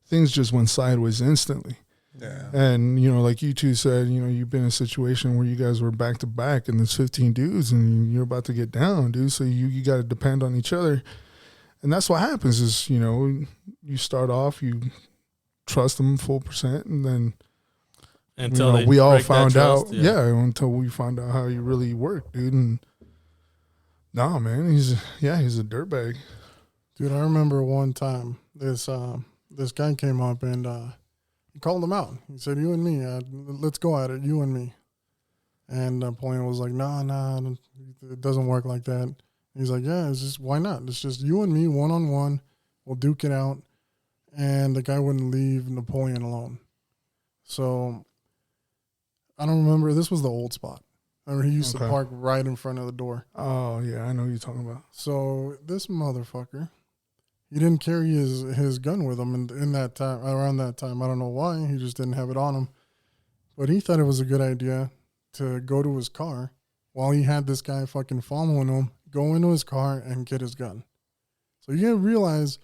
things just went sideways instantly. Yeah. And, like you two said, you've been in a situation where you guys were back to back and there's 15 dudes and you're about to get down, dude. So you got to depend on each other. And that's what happens is, you start off, you trust them full percent, and then Until we all break that found trust, out. Yeah, until we found out how you really work, dude. And nah, man, he's a dirtbag. Dude, I remember one time this guy came up and he called him out. He said, "You and me, let's go at it, you and me." And Napoleon was like, "Nah, it doesn't work like that." He's like, "Yeah, it's just, why not? It's just you and me, one-on-one. We'll duke it out." And the guy wouldn't leave Napoleon alone. So I don't remember. This was the old spot. I remember he used to Okay. park right in front of the door. Oh yeah, I know what you're talking about. So this motherfucker, he didn't carry his gun with him in that time. Around that time, I don't know why. He just didn't have it on him. But he thought it was a good idea to go to his car while he had this guy fucking following him, go into his car and get his gun. So you gotta realize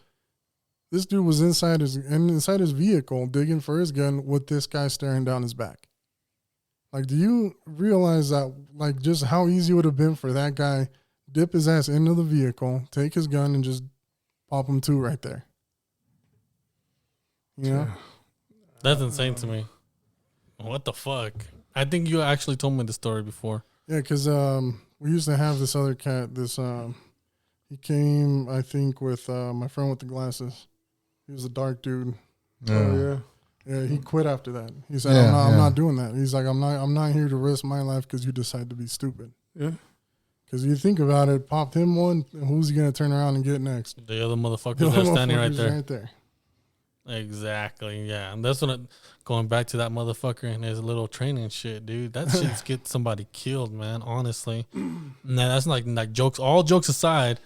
this dude was inside his vehicle digging for his gun with this guy staring down his back. Like, do you realize that, like, just how easy it would have been for that guy dip his ass into the vehicle, take his gun, and just pop him two right there? You know? That's insane to me. What the fuck? I think you actually told me the story before. Yeah, because we used to have this other cat. He came, I think, with my friend with the glasses. He was a dark dude. Oh yeah. Yeah, he quit after that. He said, Yeah, I'm not doing that. He's like, I'm not here to risk my life because you decide to be stupid. Yeah. Because you think about it, popped him one, who's he going to turn around and get next? The other motherfuckers that are standing right there. Right there. Exactly, yeah. And that's when going back to that motherfucker and his little training shit, dude. That shit's get somebody killed, man, honestly. Now, that's like jokes. All jokes aside,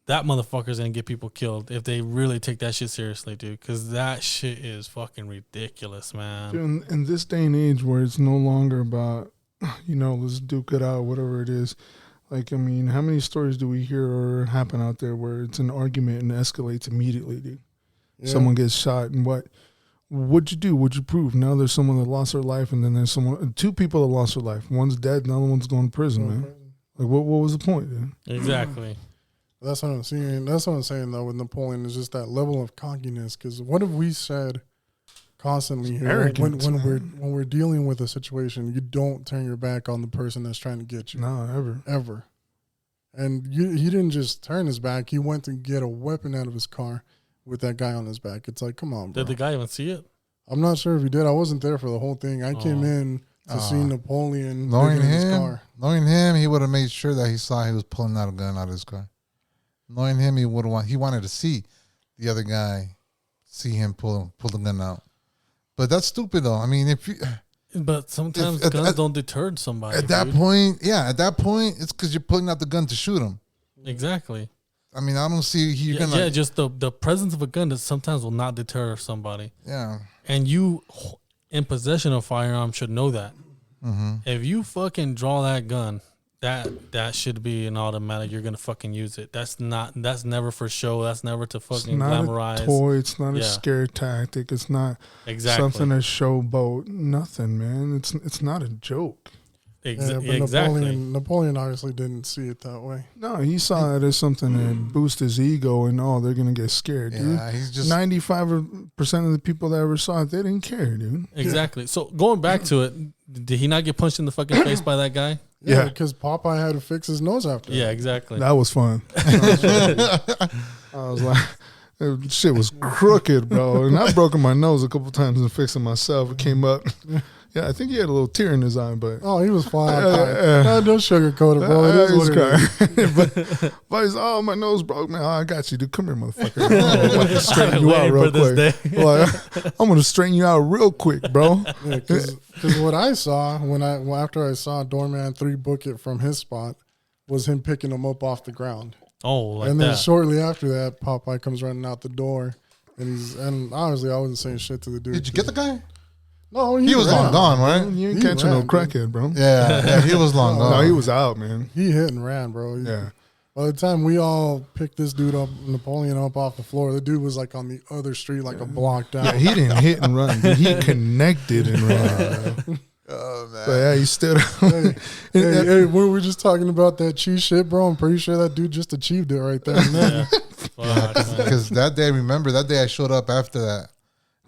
that motherfucker's going to get people killed if they really take that shit seriously, dude. Because that shit is fucking ridiculous, man. Dude, in this day and age where it's no longer about, let's duke it out, whatever it is. Like, I mean, how many stories do we hear or happen out there where it's an argument and escalates immediately, dude? Yeah. Someone gets shot, and what'd you do? What'd you prove? Now there's someone that lost their life, and then there's two people that lost their life. One's dead, and the other one's going to prison, man. Like, what was the point, dude? Exactly. That's what I'm seeing. That's what I'm saying, though, with Napoleon, is just that level of cockiness. Because what have we said constantly here when we're dealing with a situation? You don't turn your back on the person that's trying to get you. No, ever. And he didn't just turn his back. He went to get a weapon out of his car with that guy on his back. It's like, come on, bro. Did the guy even see it? I'm not sure if he did. I wasn't there for the whole thing. I came in to see Napoleon knowing in his car. Knowing him, he would have made sure that he saw he was pulling out a gun out of his car. Knowing him, he wanted to see the other guy see him pull the gun out. But that's stupid, though. I mean, but sometimes guns don't deter somebody. At that point, it's because you're pulling out the gun to shoot him. Exactly. I mean, I don't see you're gonna. Yeah, just the presence of a gun that sometimes will not deter somebody. Yeah. And you, in possession of a firearm, should know that. Mm-hmm. If you fucking draw that gun, that should be an automatic. You're gonna fucking use it. That's never for show. That's never to fucking glamorize. It's not a toy. It's not a scare tactic. It's not something to showboat. Nothing, man. It's not a joke. Exactly. Napoleon obviously didn't see it that way. No, he saw it as something to boost his ego, and they're gonna get scared, dude. Yeah, he's just 95% of the people that ever saw it, they didn't care, dude. Exactly. So going back to it, did he not get punched in the fucking face by that guy? Yeah, because Popeye had to fix his nose after. Yeah, exactly. That was fun. I was like, shit was crooked, bro. And I've broken my nose a couple times and fixing myself. It came up. Yeah, I think he had a little tear in his eye, but he was fine. Don't sugarcoat it, bro. It is what it is. But he's my nose broke, man. I got you, dude. Come here, motherfucker. I'm going to straighten you out real quick. Like, I'm going to straighten you out real quick, bro. Yeah, because what I saw after I saw Doorman 3 book it from his spot was him picking him up off the ground. Oh, like that. And then shortly after that, Popeye comes running out the door, and honestly, I wasn't saying shit to the dude. Did you get the guy? No, he was long gone, right? You ain't catching no crackhead, bro. Yeah, he was long gone. No, he was out, man. He hit and ran, bro. By the time we all picked this dude up, Napoleon up off the floor, the dude was like on the other street, like a block down. Yeah, he didn't hit and run. He connected and ran. Oh, man. But yeah, he stood up. Hey, we were just talking about that cheese shit, bro. I'm pretty sure that dude just achieved it right there. Because that day, I showed up after that.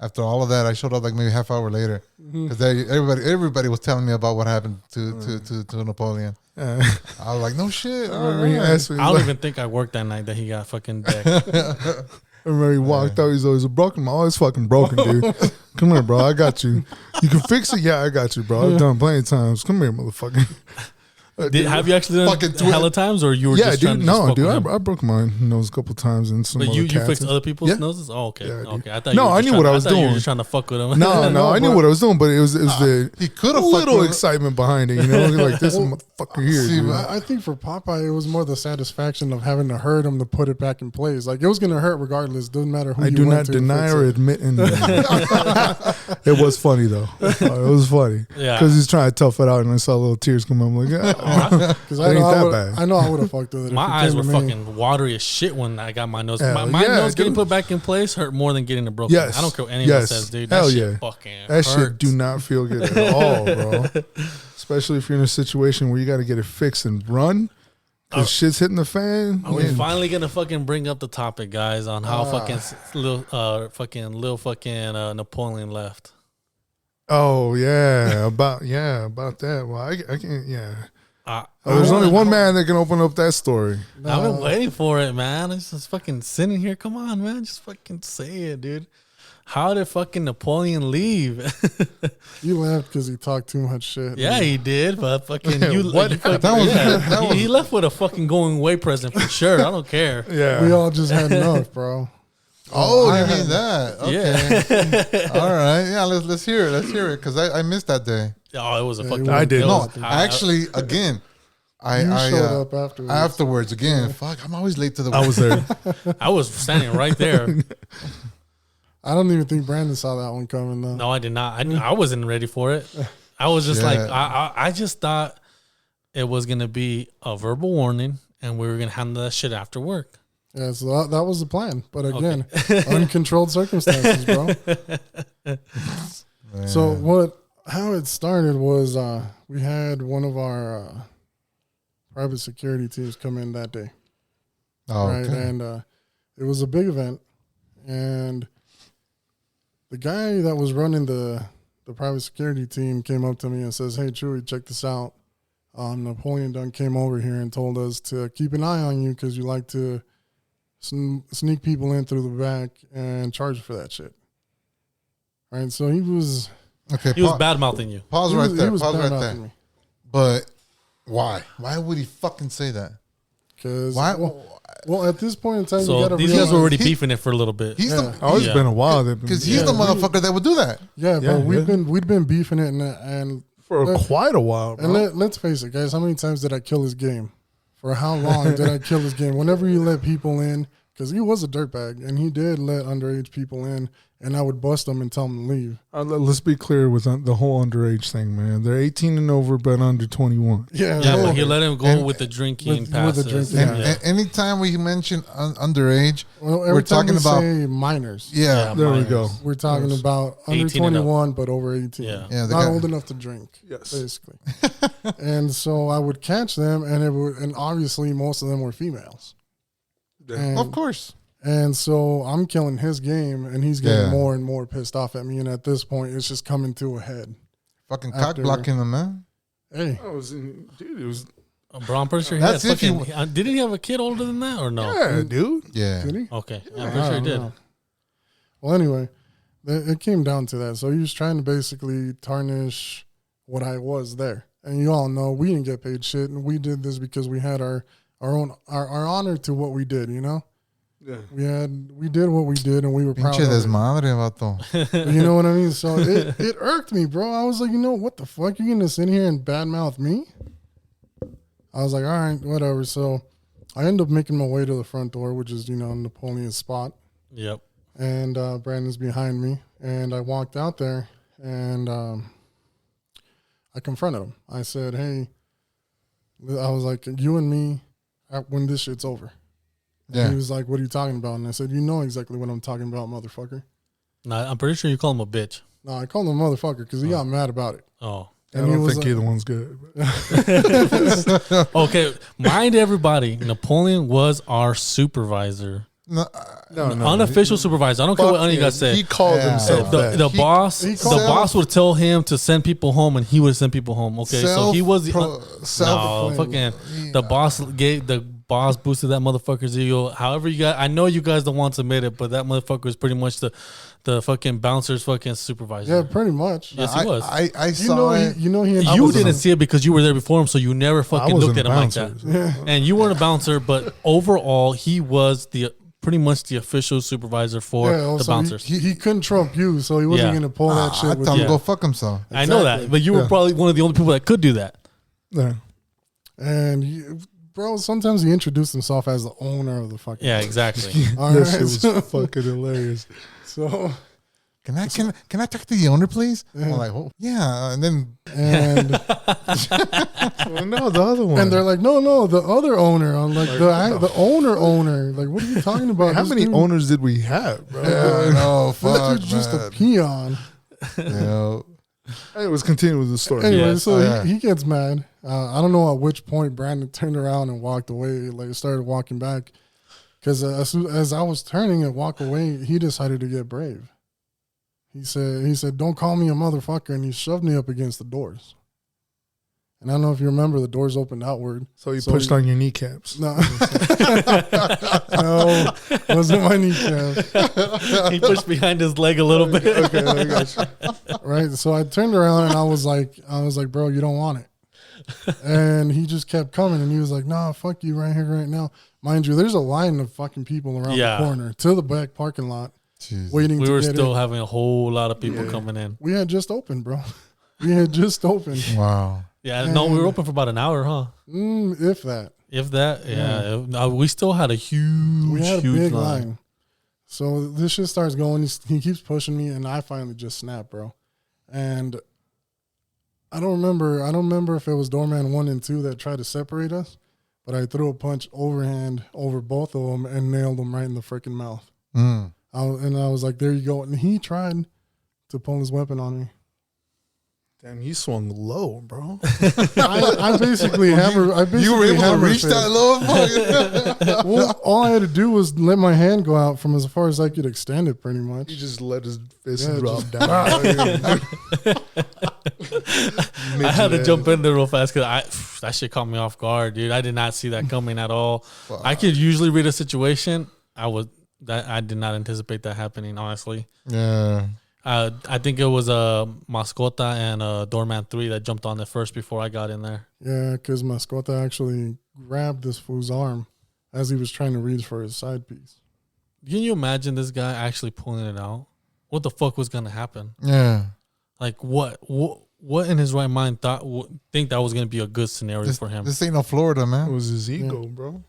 After all of that, I showed up like maybe half hour later because everybody was telling me about what happened to Napoleon. I was like, no shit. I don't even think I worked that night that he got fucking decked. I remember he walked out. He's always broken. My always fucking broken, dude. Come here, bro. I got you. You can fix it. Yeah, I got you, bro. I've done plenty of times. Come here, motherfucker. Have you actually done it hella times, or you were just trying to just fuck with him? I broke my nose a couple times and some. But other you cats fixed and- other people's Yeah. noses? Oh, okay. Yeah, okay. I No, I knew what I was You were doing. just trying to fuck with him. No, I knew what I was doing, but it was the He could have little excitement behind it, you know, like this motherfucker here. See, dude. but- I think for Popeye, it was more the satisfaction of having to hurt him to put it back in place. Like, it was going to hurt regardless. Doesn't matter who I you do went not to deny fix or it. admit it was funny though. It was funny. Yeah. Because he's trying to tough it out, and I saw little tears come. I'm like, Because It ain't that bad. I know I would have fucked with it. My if it eyes came were to me. fucking watery as shit when I got my nose. Hell My yeah, nose getting dude. put back in place hurt more than getting it broken. Yes. I don't care what anyone Yes. says, dude. Hell That shit yeah. fucking that shit hurts. do not feel good at all, bro. Especially if you're in a situation where you got to get it fixed and run because shit's hitting the fan. Are we Yeah. finally gonna fucking bring up the topic, guys, on how fucking Napoleon left? Oh yeah, about that. Well, I can't. Yeah, I there's wanna- only one man that can open up that story. I've been waiting for it, man. It's just fucking sitting here. Come on, man. Just fucking say it, dude. How did fucking Napoleon leave? You left because he talked too much shit. Yeah, he did, but fucking you. What? you fucking, That was- yeah. that was- He left with a fucking going away present for sure. I don't care. Yeah, We all just had enough, bro. Oh, I you had- mean that? Okay. Yeah. All right. Yeah. Let's hear it. Let's hear it because I missed that day. Oh, it was a fucking. I did. it No, was- actually, again, You I showed up afterwards. afterwards again. Fuck, I'm always late to the. I was there. I was standing right there. I don't even think Brandon saw that one coming though. No, I did not. I wasn't ready for it. I was just like, Yeah. I just thought it was gonna be a verbal warning, and we were gonna handle that shit after work. Yeah, so that was the plan. But again, uncontrolled circumstances, bro. Man. So how it started was we had one of our private security teams come in that day, Oh, right? okay. And it was a big event, and the guy that was running the private security team came up to me and says, "Hey, Chewy, check this out. Napoleon Dunn came over here and told us to keep an eye on you because you like to sneak people in through the back and charge for that shit." Right? So he was Okay. He was bad mouthing you. Pause he right was- there. he was Pause right bad there. mouthing me. But why? Why would he fucking say that? Because Why? well, at this point in time, you So gotta these realize, guys were already he- beefing it for a little bit. He's Yeah. Oh, it's Yeah. been a while. because he's Yeah, the we- motherfucker that would do that. yeah, Yeah, but yeah. we'd been beefing it, and for quite a while, bro. let's face it, guys. How many times did I kill his game? For how long did I kill his game? Whenever you let people in, because he was a dirtbag, and he did let underage people in, and I would bust them and tell them to leave. Let's be clear with the whole underage thing, man. They're 18 and over, but under 21. Yeah, Yeah, no, but he let him go And- with the drinking with the passes. drinking, And, yeah. and anytime we mention underage, well, every we're time talking we about say minors. yeah, There we minors. go. We're talking about under 18 and up. 21, but over 18. Yeah. Yeah, they Not got- old enough to drink. Yes. Basically. And so I would catch them, and obviously most of them were females. And, of course. and so I'm killing his game, and he's getting Yeah. more and more pissed off at me. And at this point, it's just coming to a head. Fucking After- cock blocking them, man. Hey, Dude, it was Bro, I'm pretty sure he That's had if you- fucking, didn't he have a kid older than that or no? yeah, dude. Yeah. did he? Okay, I'm I pretty sure he don't did. know. Well, anyway, it came down to that. So he was trying to basically tarnish what I was there. And you all know we didn't get paid shit, and we did this because we had our honor to what we did. You know, Yeah. we did what we did, and we were proud Pinche of it. desmadre, vato. You know what I mean? So it irked me, bro. I was like, you know, what the fuck? You're gonna sit here and badmouth me? I was like, all right, whatever. So I end up making my way to the front door, which is, Napoleon's spot. Yep. And Brandon's behind me. And I walked out there, and I confronted him. I said, hey, I was like, you and me, when this shit's over. And Yeah. he was like, what are you talking about? And I said, you know exactly what I'm talking about, motherfucker. No, I'm pretty sure you call him a bitch. No, I called him a motherfucker because he got mad about it. Oh. I And he don't was think like- either one's good. Okay, mind everybody, Napoleon was our supervisor. No, No, Unofficial supervisor. I don't care what any of you guys say. He called Yeah. himself The, that. the boss, he the called- boss would tell him to send people home, and he would send people home. Okay, so he was the self. no fucking. The boss boss boosted that motherfucker's ego. However, I know you guys don't want to admit it, but that motherfucker was pretty much the fucking bouncer's fucking supervisor. Yeah, pretty much. Yes, he was. I saw it. You didn't see it because you were there before him, so you never fucking looked at him like that. Yeah. And you weren't a bouncer, but overall, he was pretty much the official supervisor for the bouncers. He couldn't trump you, so he wasn't going to pull that shit. I tell him to go fuck himself. Exactly. I know that, but you were probably one of the only people that could do that. Yeah. And bro, sometimes he introduced himself as the owner of the fucking. Yeah, exactly. That shit was fucking hilarious. So. Can I talk to the owner, please? Yeah. I'm like, oh, yeah, and then Well, no, the other one. and they're like, no, the other owner. I'm like the owner. Like, what are you talking about? How many owners did we have, bro? yeah, no, fuck, This dude's just a man. peon. Yeah. Anyways, continue with the story. Anyway, Yes. so yeah. he gets mad. I don't know at which point Brandon turned around and walked away, like started walking back. Because as soon as I was turning and walk away, he decided to get brave. He said, "Don't call me a motherfucker," and he shoved me up against the doors. And I don't know if you remember, the doors opened outward. So he pushed on your kneecaps. No, no, wasn't my kneecap. He pushed behind his leg a little bit. Okay, I got you. Right, so I turned around and I was like, bro, you don't want it. And he just kept coming, and he was like, "Nah, fuck you right here, right now." Mind you, there's a line of fucking people around the corner to the back parking lot. Jesus. Waiting We to were get still in. having a whole lot of people coming in. We had just opened, bro. We had just opened. Wow. Yeah, no, we were open for about an hour, huh? If that. If that, yeah. We still had a huge, We had a huge big line. line. So this shit starts going. He keeps pushing me, and I finally just snap, bro. And I don't remember if it was doorman 1 and 2 that tried to separate us, but I threw a punch overhand over both of them and nailed them right in the freaking mouth. Mm. I was like, there you go. And he tried to pull his weapon on me. Damn, you swung low, bro. I basically hammered. You were able to reach that low? Well, all I had to do was let my hand go out from as far as I could extend it, pretty much. He just let his fist Yeah, drop just- down. I had to jump in there real fast because that shit caught me off guard, dude. I did not see that coming at all. I could usually read a situation. I did not anticipate that happening, honestly. Yeah. I think it was Mascota and Doorman 3 that jumped on there first before I got in there. Yeah, because Mascota actually grabbed this fool's arm as he was trying to reach for his side piece. Can you imagine this guy actually pulling it out? What the fuck was gonna happen? Yeah. Like what in his right mind think that was gonna be a good scenario for him? This ain't no Florida, It man. was his ego, bro.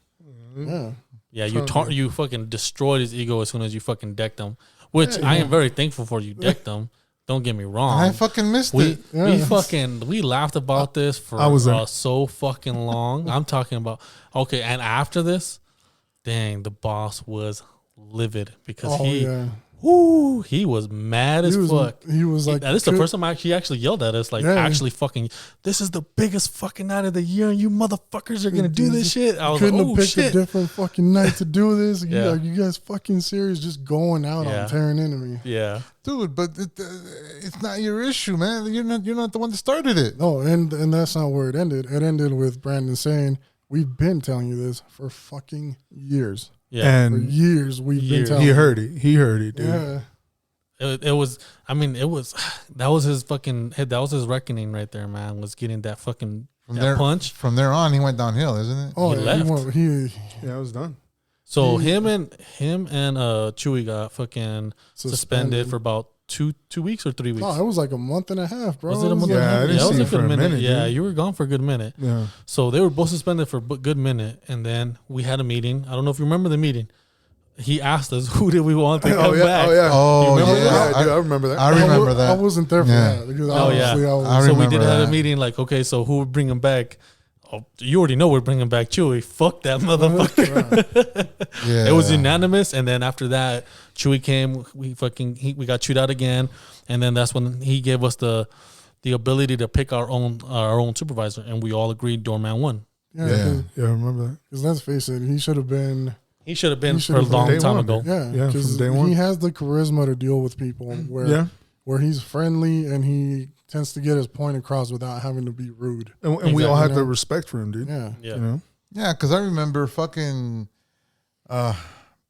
Yeah. Yeah, you fucking destroyed his ego as soon as you fucking decked him. Which I am very thankful for. You decked him. Don't get me wrong. I fucking missed it. We laughed about this for so fucking long. I'm talking about and after this, dang, the boss was livid because he was mad as fuck. He was like, this is the first time he actually yelled at us, like actually fucking, this is the biggest fucking night of the year and you motherfuckers are gonna do this shit. I was couldn't like, have picked a different fucking night to do this. Yeah. Are you guys fucking serious? Just going out on tearing into me. Yeah. Dude, but it's not your issue, man. You're not the one that started it. No, and that's not where it ended. It ended with Brandon saying, "We've been telling you this for fucking years. Yeah. For And years we've been telling he you." heard it. He heard it, dude. Yeah. That was his reckoning right there, man, was getting that fucking punch. From there on, he went downhill, isn't it? Oh, He left. Yeah, it was done. So him and Chewy got fucking suspended for about two weeks or 3 weeks. Oh, it was like a month and a half, bro. Was it a month? Yeah, and a half? I didn't it was see a it for good a minute. minute, Yeah, dude. you were gone for a good minute. Yeah. So they were both suspended for a good minute, and then we had a meeting. I don't know if you remember the meeting. He asked us who did we want to come back. Oh, yeah. Oh, You remember yeah. Yeah, dude, I remember that. I remember that. I wasn't there for Yeah. that. Because Oh yeah. obviously I was, I So we remember did have a that. meeting. Like, okay, so who would bring him back? Oh, you already know we're bringing back Chewy. Fuck that motherfucker. Yeah. It was unanimous, and then after that, Chewy came. We got chewed out again, and then that's when he gave us the ability to pick our own supervisor, and we all agreed Doorman won. Yeah, Yeah. Yeah, I remember that. because let's face it, he should have been. He should have been He for should a have been long day time one. ago. Yeah, Yeah, because from day one. he has the charisma to deal with people where he's friendly and he tends to get his point across without having to be rude. And we all Exactly, had you the know? respect for him, dude. Yeah. Yeah. You know? Yeah, because I remember fucking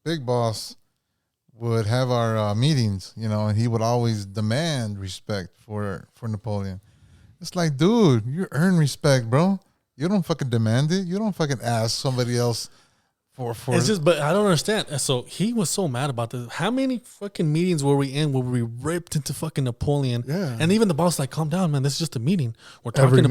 Big Boss would have our meetings, you know, and he would always demand respect for Napoleon. It's like, dude, you earn respect, bro. You don't fucking demand it. You don't fucking ask somebody else for. It's just, but I don't understand. So he was so mad about this. How many fucking meetings were we in where we ripped into fucking Napoleon? Yeah. And even the boss like, calm down, man. This is just a meeting. We're talking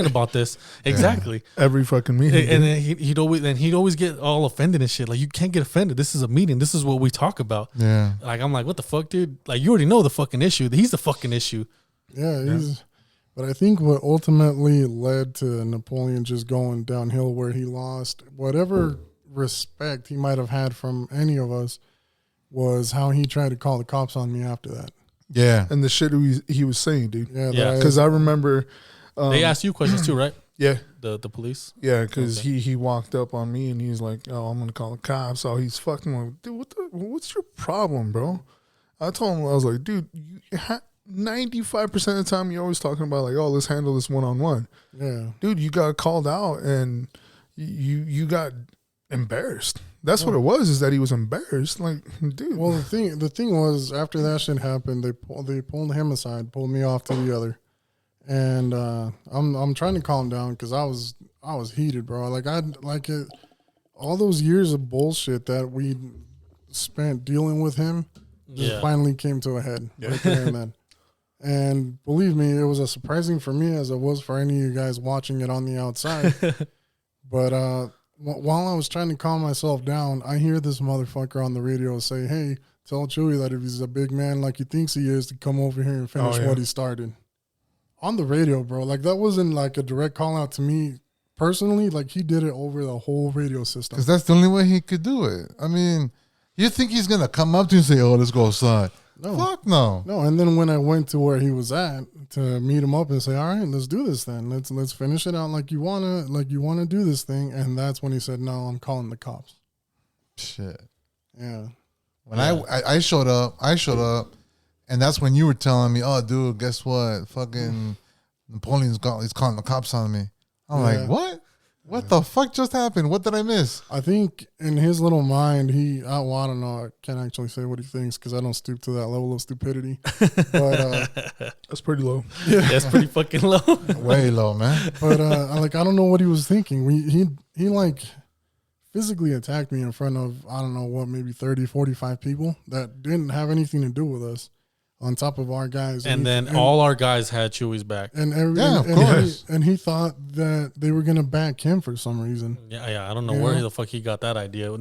about this. Exactly. Every fucking meeting. And then he'd always get all offended and shit. Like, you can't get offended. This is a meeting. This is what we talk about. Yeah. Like, I'm like, what the fuck, dude? Like, you already know the fucking issue. He's the fucking issue. Yeah, but I think what ultimately led to Napoleon just going downhill, where he lost whatever respect he might have had from any of us, was how he tried to call the cops on me after that. Yeah. And the shit he was saying, dude. Yeah. Because I remember. They asked you questions too, right? Yeah. The police? Yeah, because he walked up on me and he's like, "Oh, I'm gonna call the cops." So he's fucking like, "Dude, what's your problem, bro?" I told him, I was like, "Dude, 95% of the time you're always talking about like, oh, let's handle this one-on-one." Yeah, dude, you got called out and you got embarrassed. That's what it was. Is that he was embarrassed? Like, dude. Well, the thing was, after that shit happened, they pulled him aside, pulled me off to the other, and I'm trying to calm down because I was heated, bro. Like all those years of bullshit that we spent dealing with him just finally came to a head right there and then. And believe me, it was as surprising for me as it was for any of you guys watching it on the outside. But while I was trying to calm myself down, I hear this motherfucker on the radio say, "Hey, tell Chewy that if he's a big man like he thinks he is, to come over here and finish what he started." On the radio, bro. Like, that wasn't like a direct call out to me personally. Like, he did it over the whole radio system. Because that's the only way he could do it. I mean, you think he's going to come up to you and say, "Oh, let's go outside"? No. Fuck no. No, and then when I went to where he was at to meet him up and say, "All right, let's do this then. Let's finish it out like you wanna do this thing," and that's when he said, "No, I'm calling the cops." Shit. Yeah. When I showed up, and that's when you were telling me, "Oh, dude, guess what? Fucking Napoleon's he's calling the cops on me." I'm like, "What? What the fuck just happened? What did I miss?" I think in his little mind, I don't know. I can't actually say what he thinks because I don't stoop to that level of stupidity. But that's pretty low. Yeah, that's pretty fucking low. Way low, man. But I don't know what he was thinking. He like physically attacked me in front of, I don't know what, maybe 30, 45 people that didn't have anything to do with us. On top of our guys, and all our guys had Chewy's back, and of course. He thought that they were gonna back him for some reason. Yeah. I don't know where the fuck he got that idea.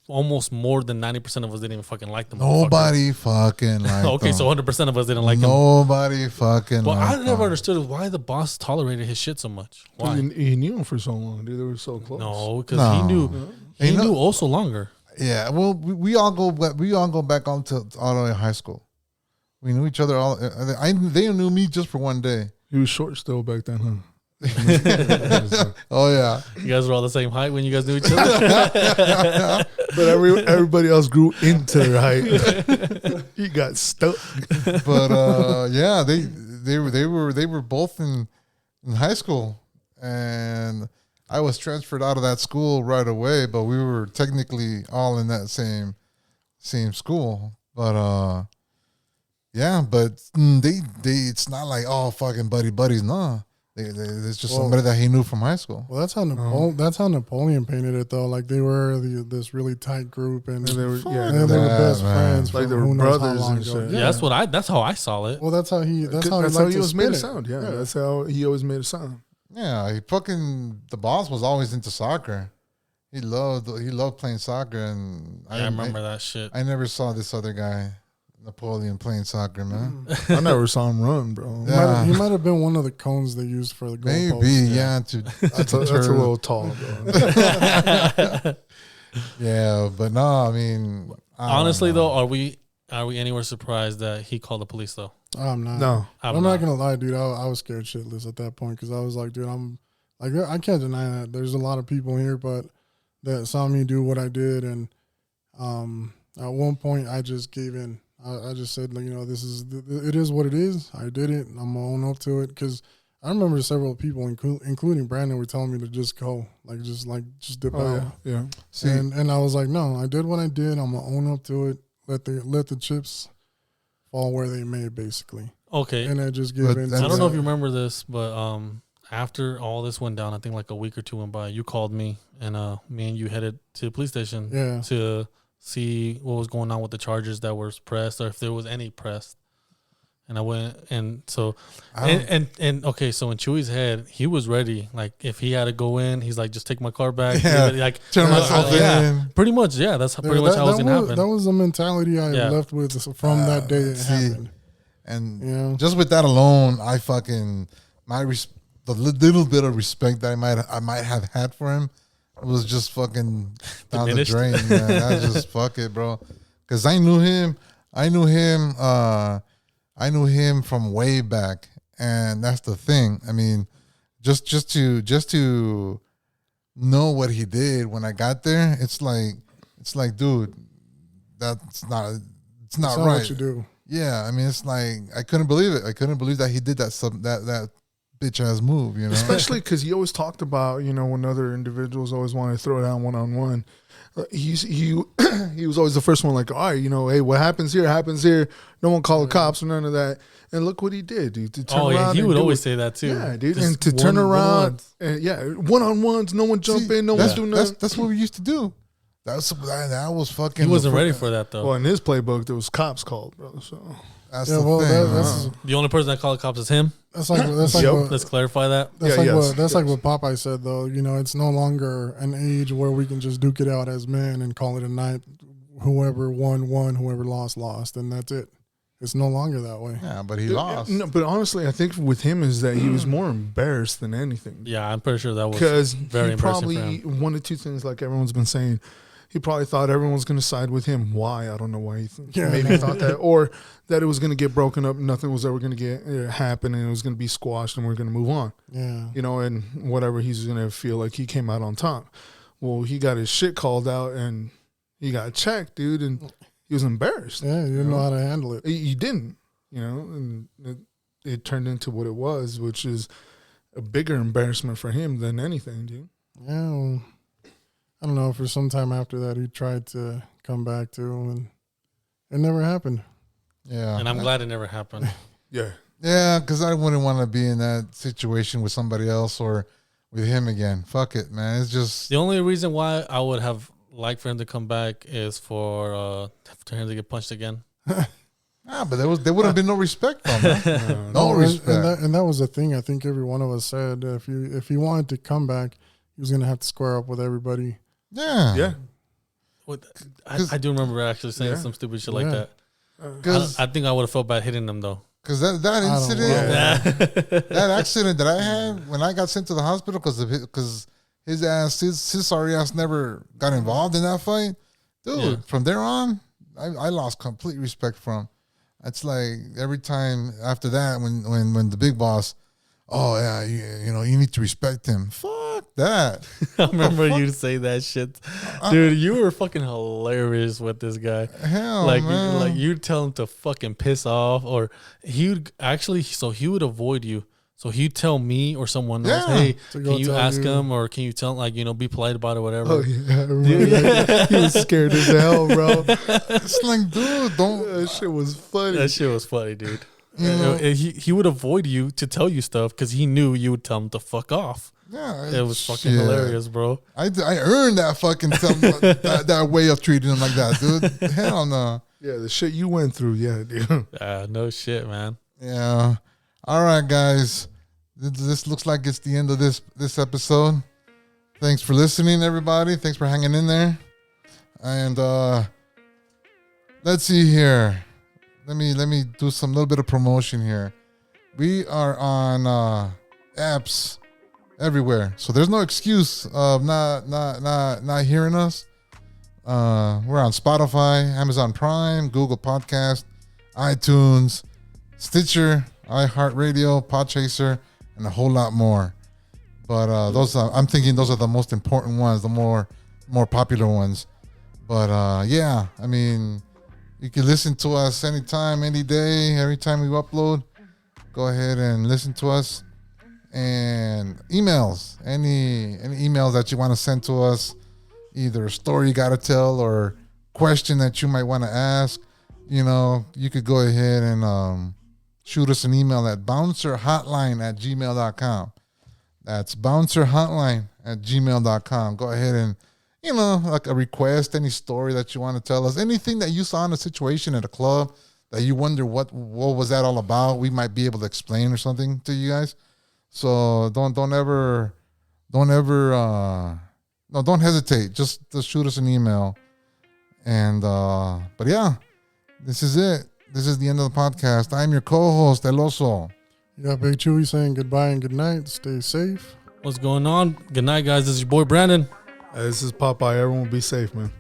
Almost more than 90% of us didn't even fucking like them. Nobody fucking liked okay, them. so 100% of us didn't like him. Nobody fucking. Well, liked I never them. understood why the boss tolerated his shit so much. Why? He knew him for so long, dude. They were so close. No, because he knew also longer. Yeah, well, we all go back on to all the way high school. We knew each other all. They knew me just for one day. He was short still back then, huh? Oh yeah, you guys were all the same height when you guys knew each other. But everybody else grew into their height. He got stuck. But yeah, they were both in high school, and I was transferred out of that school right away. But we were technically all in that same school. But yeah, but they it's not like, oh, fucking buddies. Nah, it's just somebody that he knew from high school. Well, that's how Napoleon painted it, though. Like, they were this really tight group, and they were best friends. Like they were brothers and shit. Yeah, that's how I saw it. Well, that's how he always made it sound. Yeah, that's how he always made it sound. Yeah, the boss was always into soccer. He loved playing soccer, and I remember that shit. I never saw this other guy, Napoleon, playing soccer, man. I never saw him run, bro. Yeah. He might have been one of the cones they used for the goal Maybe, post. That's a little tall, bro. Yeah, but no, I mean, honestly though, are we anywhere surprised that he called the police though? I'm not. No, I'm not gonna lie, dude. I was scared shitless at that point because I was like, dude, I can't deny that there's a lot of people here, but that saw me do what I did, and at one point I just gave in. I just said, like, it is what it is. I did it. I'm gonna own up to it because I remember several people, including Brandon, were telling me to just go, just dip out. Yeah. See, and I was like, no, I did what I did. I'm gonna own up to it. Let the chips fall where they may, basically. Okay. And I just give in. I don't know if you remember this, but after all this went down, I think like a week or two went by. You called me, and me and you headed to the police station to see what was going on with the charges that were pressed, or if there was any pressed. And I went, and so, and okay, so in Chewy's head, he was ready. Like, if he had to go in, he's like, just take my car back. Yeah. Like, turn myself in. Yeah, pretty much. Yeah, that's pretty much how it was going to happen. That was the mentality I left with from that day it happened. And just with that alone, I fucking, the little bit of respect that I might have had for him was just fucking down the drain, man. I just, fuck it, bro. Because I knew him from way back, and that's the thing. I mean, just to know what he did when I got there, it's like, dude, it's not right. What you do. Yeah, I mean, it's like I couldn't believe it. I couldn't believe that he did that bitch ass move. You know, especially because he always talked about, when other individuals always want to throw down 1-on-1. He was always the first one, like, all right, hey, what happens here happens here. No one call the cops or none of that. And look what he did, dude. To turn around, he would always say that too. Yeah, dude. Just and to turn around, and 1-on-ones, no one jump in, no one do nothing. That's what we used to do. That was fucking. He wasn't ready for that though. Well, in his playbook, there was cops called, bro. So that's the thing. That's the only person that called the cops is him. That's like let's clarify that. That's like what Popeye said though. It's no longer an age where we can just duke it out as men and call it a night. Whoever won, whoever lost, and that's it. It's no longer that way. Yeah, but he lost. No, but honestly, I think with him is that he was more embarrassed than anything. Yeah, I'm pretty sure that was because very he embarrassing probably for him. One of two things, like everyone's been saying. He probably thought everyone was going to side with him. Why? I don't know why he maybe thought that. Or that it was going to get broken up. Nothing was ever going to happen, and it was going to be squashed, and we're going to move on. Yeah. And whatever, he's going to feel like he came out on top. Well, he got his shit called out, and he got checked, dude, and he was embarrassed. Yeah, he didn't know how to handle it. He didn't, and it turned into what it was, which is a bigger embarrassment for him than anything, dude. Yeah, well, I don't know. For some time after that, he tried to come back to him, and it never happened. Yeah, and I'm glad it never happened. Yeah, because I wouldn't want to be in that situation with somebody else or with him again. Fuck it, man. It's just the only reason why I would have liked for him to come back is for him to get punched again. But there would have been no respect from him. No respect. And that was the thing. I think every one of us said if he wanted to come back, he was gonna have to square up with everybody. Yeah. I do remember actually saying some stupid shit like that. I think I would have felt bad hitting them though. Because that incident, that accident that I had when I got sent to the hospital because his sorry ass never got involved in that fight, dude. From there on, I lost complete respect for him. It's like every time after that when the big boss, you need to respect him. Fuck that. I remember you say that shit, dude. You were fucking hilarious with this guy. Hell, man. Like you'd tell him to fucking piss off, or he would avoid you. So he'd tell me or someone else, hey, can you ask him, or can you tell, be polite about it, whatever. Oh yeah, I remember that. He was scared as hell, bro. It's like, dude, don't. That shit was funny. That shit was funny, dude. He would avoid you to tell you stuff because he knew you would tell him to fuck off. Yeah, it was fucking hilarious, bro. I earned that fucking that way of treating him like that, dude. Hell no. Yeah, the shit you went through, dude. No shit, man. Yeah. All right, guys. This looks like it's the end of this episode. Thanks for listening, everybody. Thanks for hanging in there. And let's see here. Let me do some little bit of promotion here. We are on apps everywhere, so there's no excuse of not hearing us. We're on Spotify, Amazon Prime, Google Podcast, iTunes, Stitcher, iHeartRadio, Podchaser, and a whole lot more. But I'm thinking those are the most important ones, the more popular ones. But I mean, you can listen to us anytime, any day, every time we upload. Go ahead and listen to us. And emails, any emails that you want to send to us, either a story you got to tell or question that you might want to ask, you could go ahead and shoot us an email at bouncerhotline@gmail.com. That's bouncerhotline@gmail.com. Go ahead and, like a request, any story that you want to tell us, anything that you saw in a situation at a club that you wonder what was that all about. We might be able to explain or something to you guys. So don't hesitate. Just shoot us an email. And but yeah, this is it. This is the end of the podcast. I'm your co-host, El Oso. You got Big Chewy saying goodbye and good night. Stay safe. What's going on? Good night, guys. This is your boy Brandon. This is Popeye. Everyone be safe, man.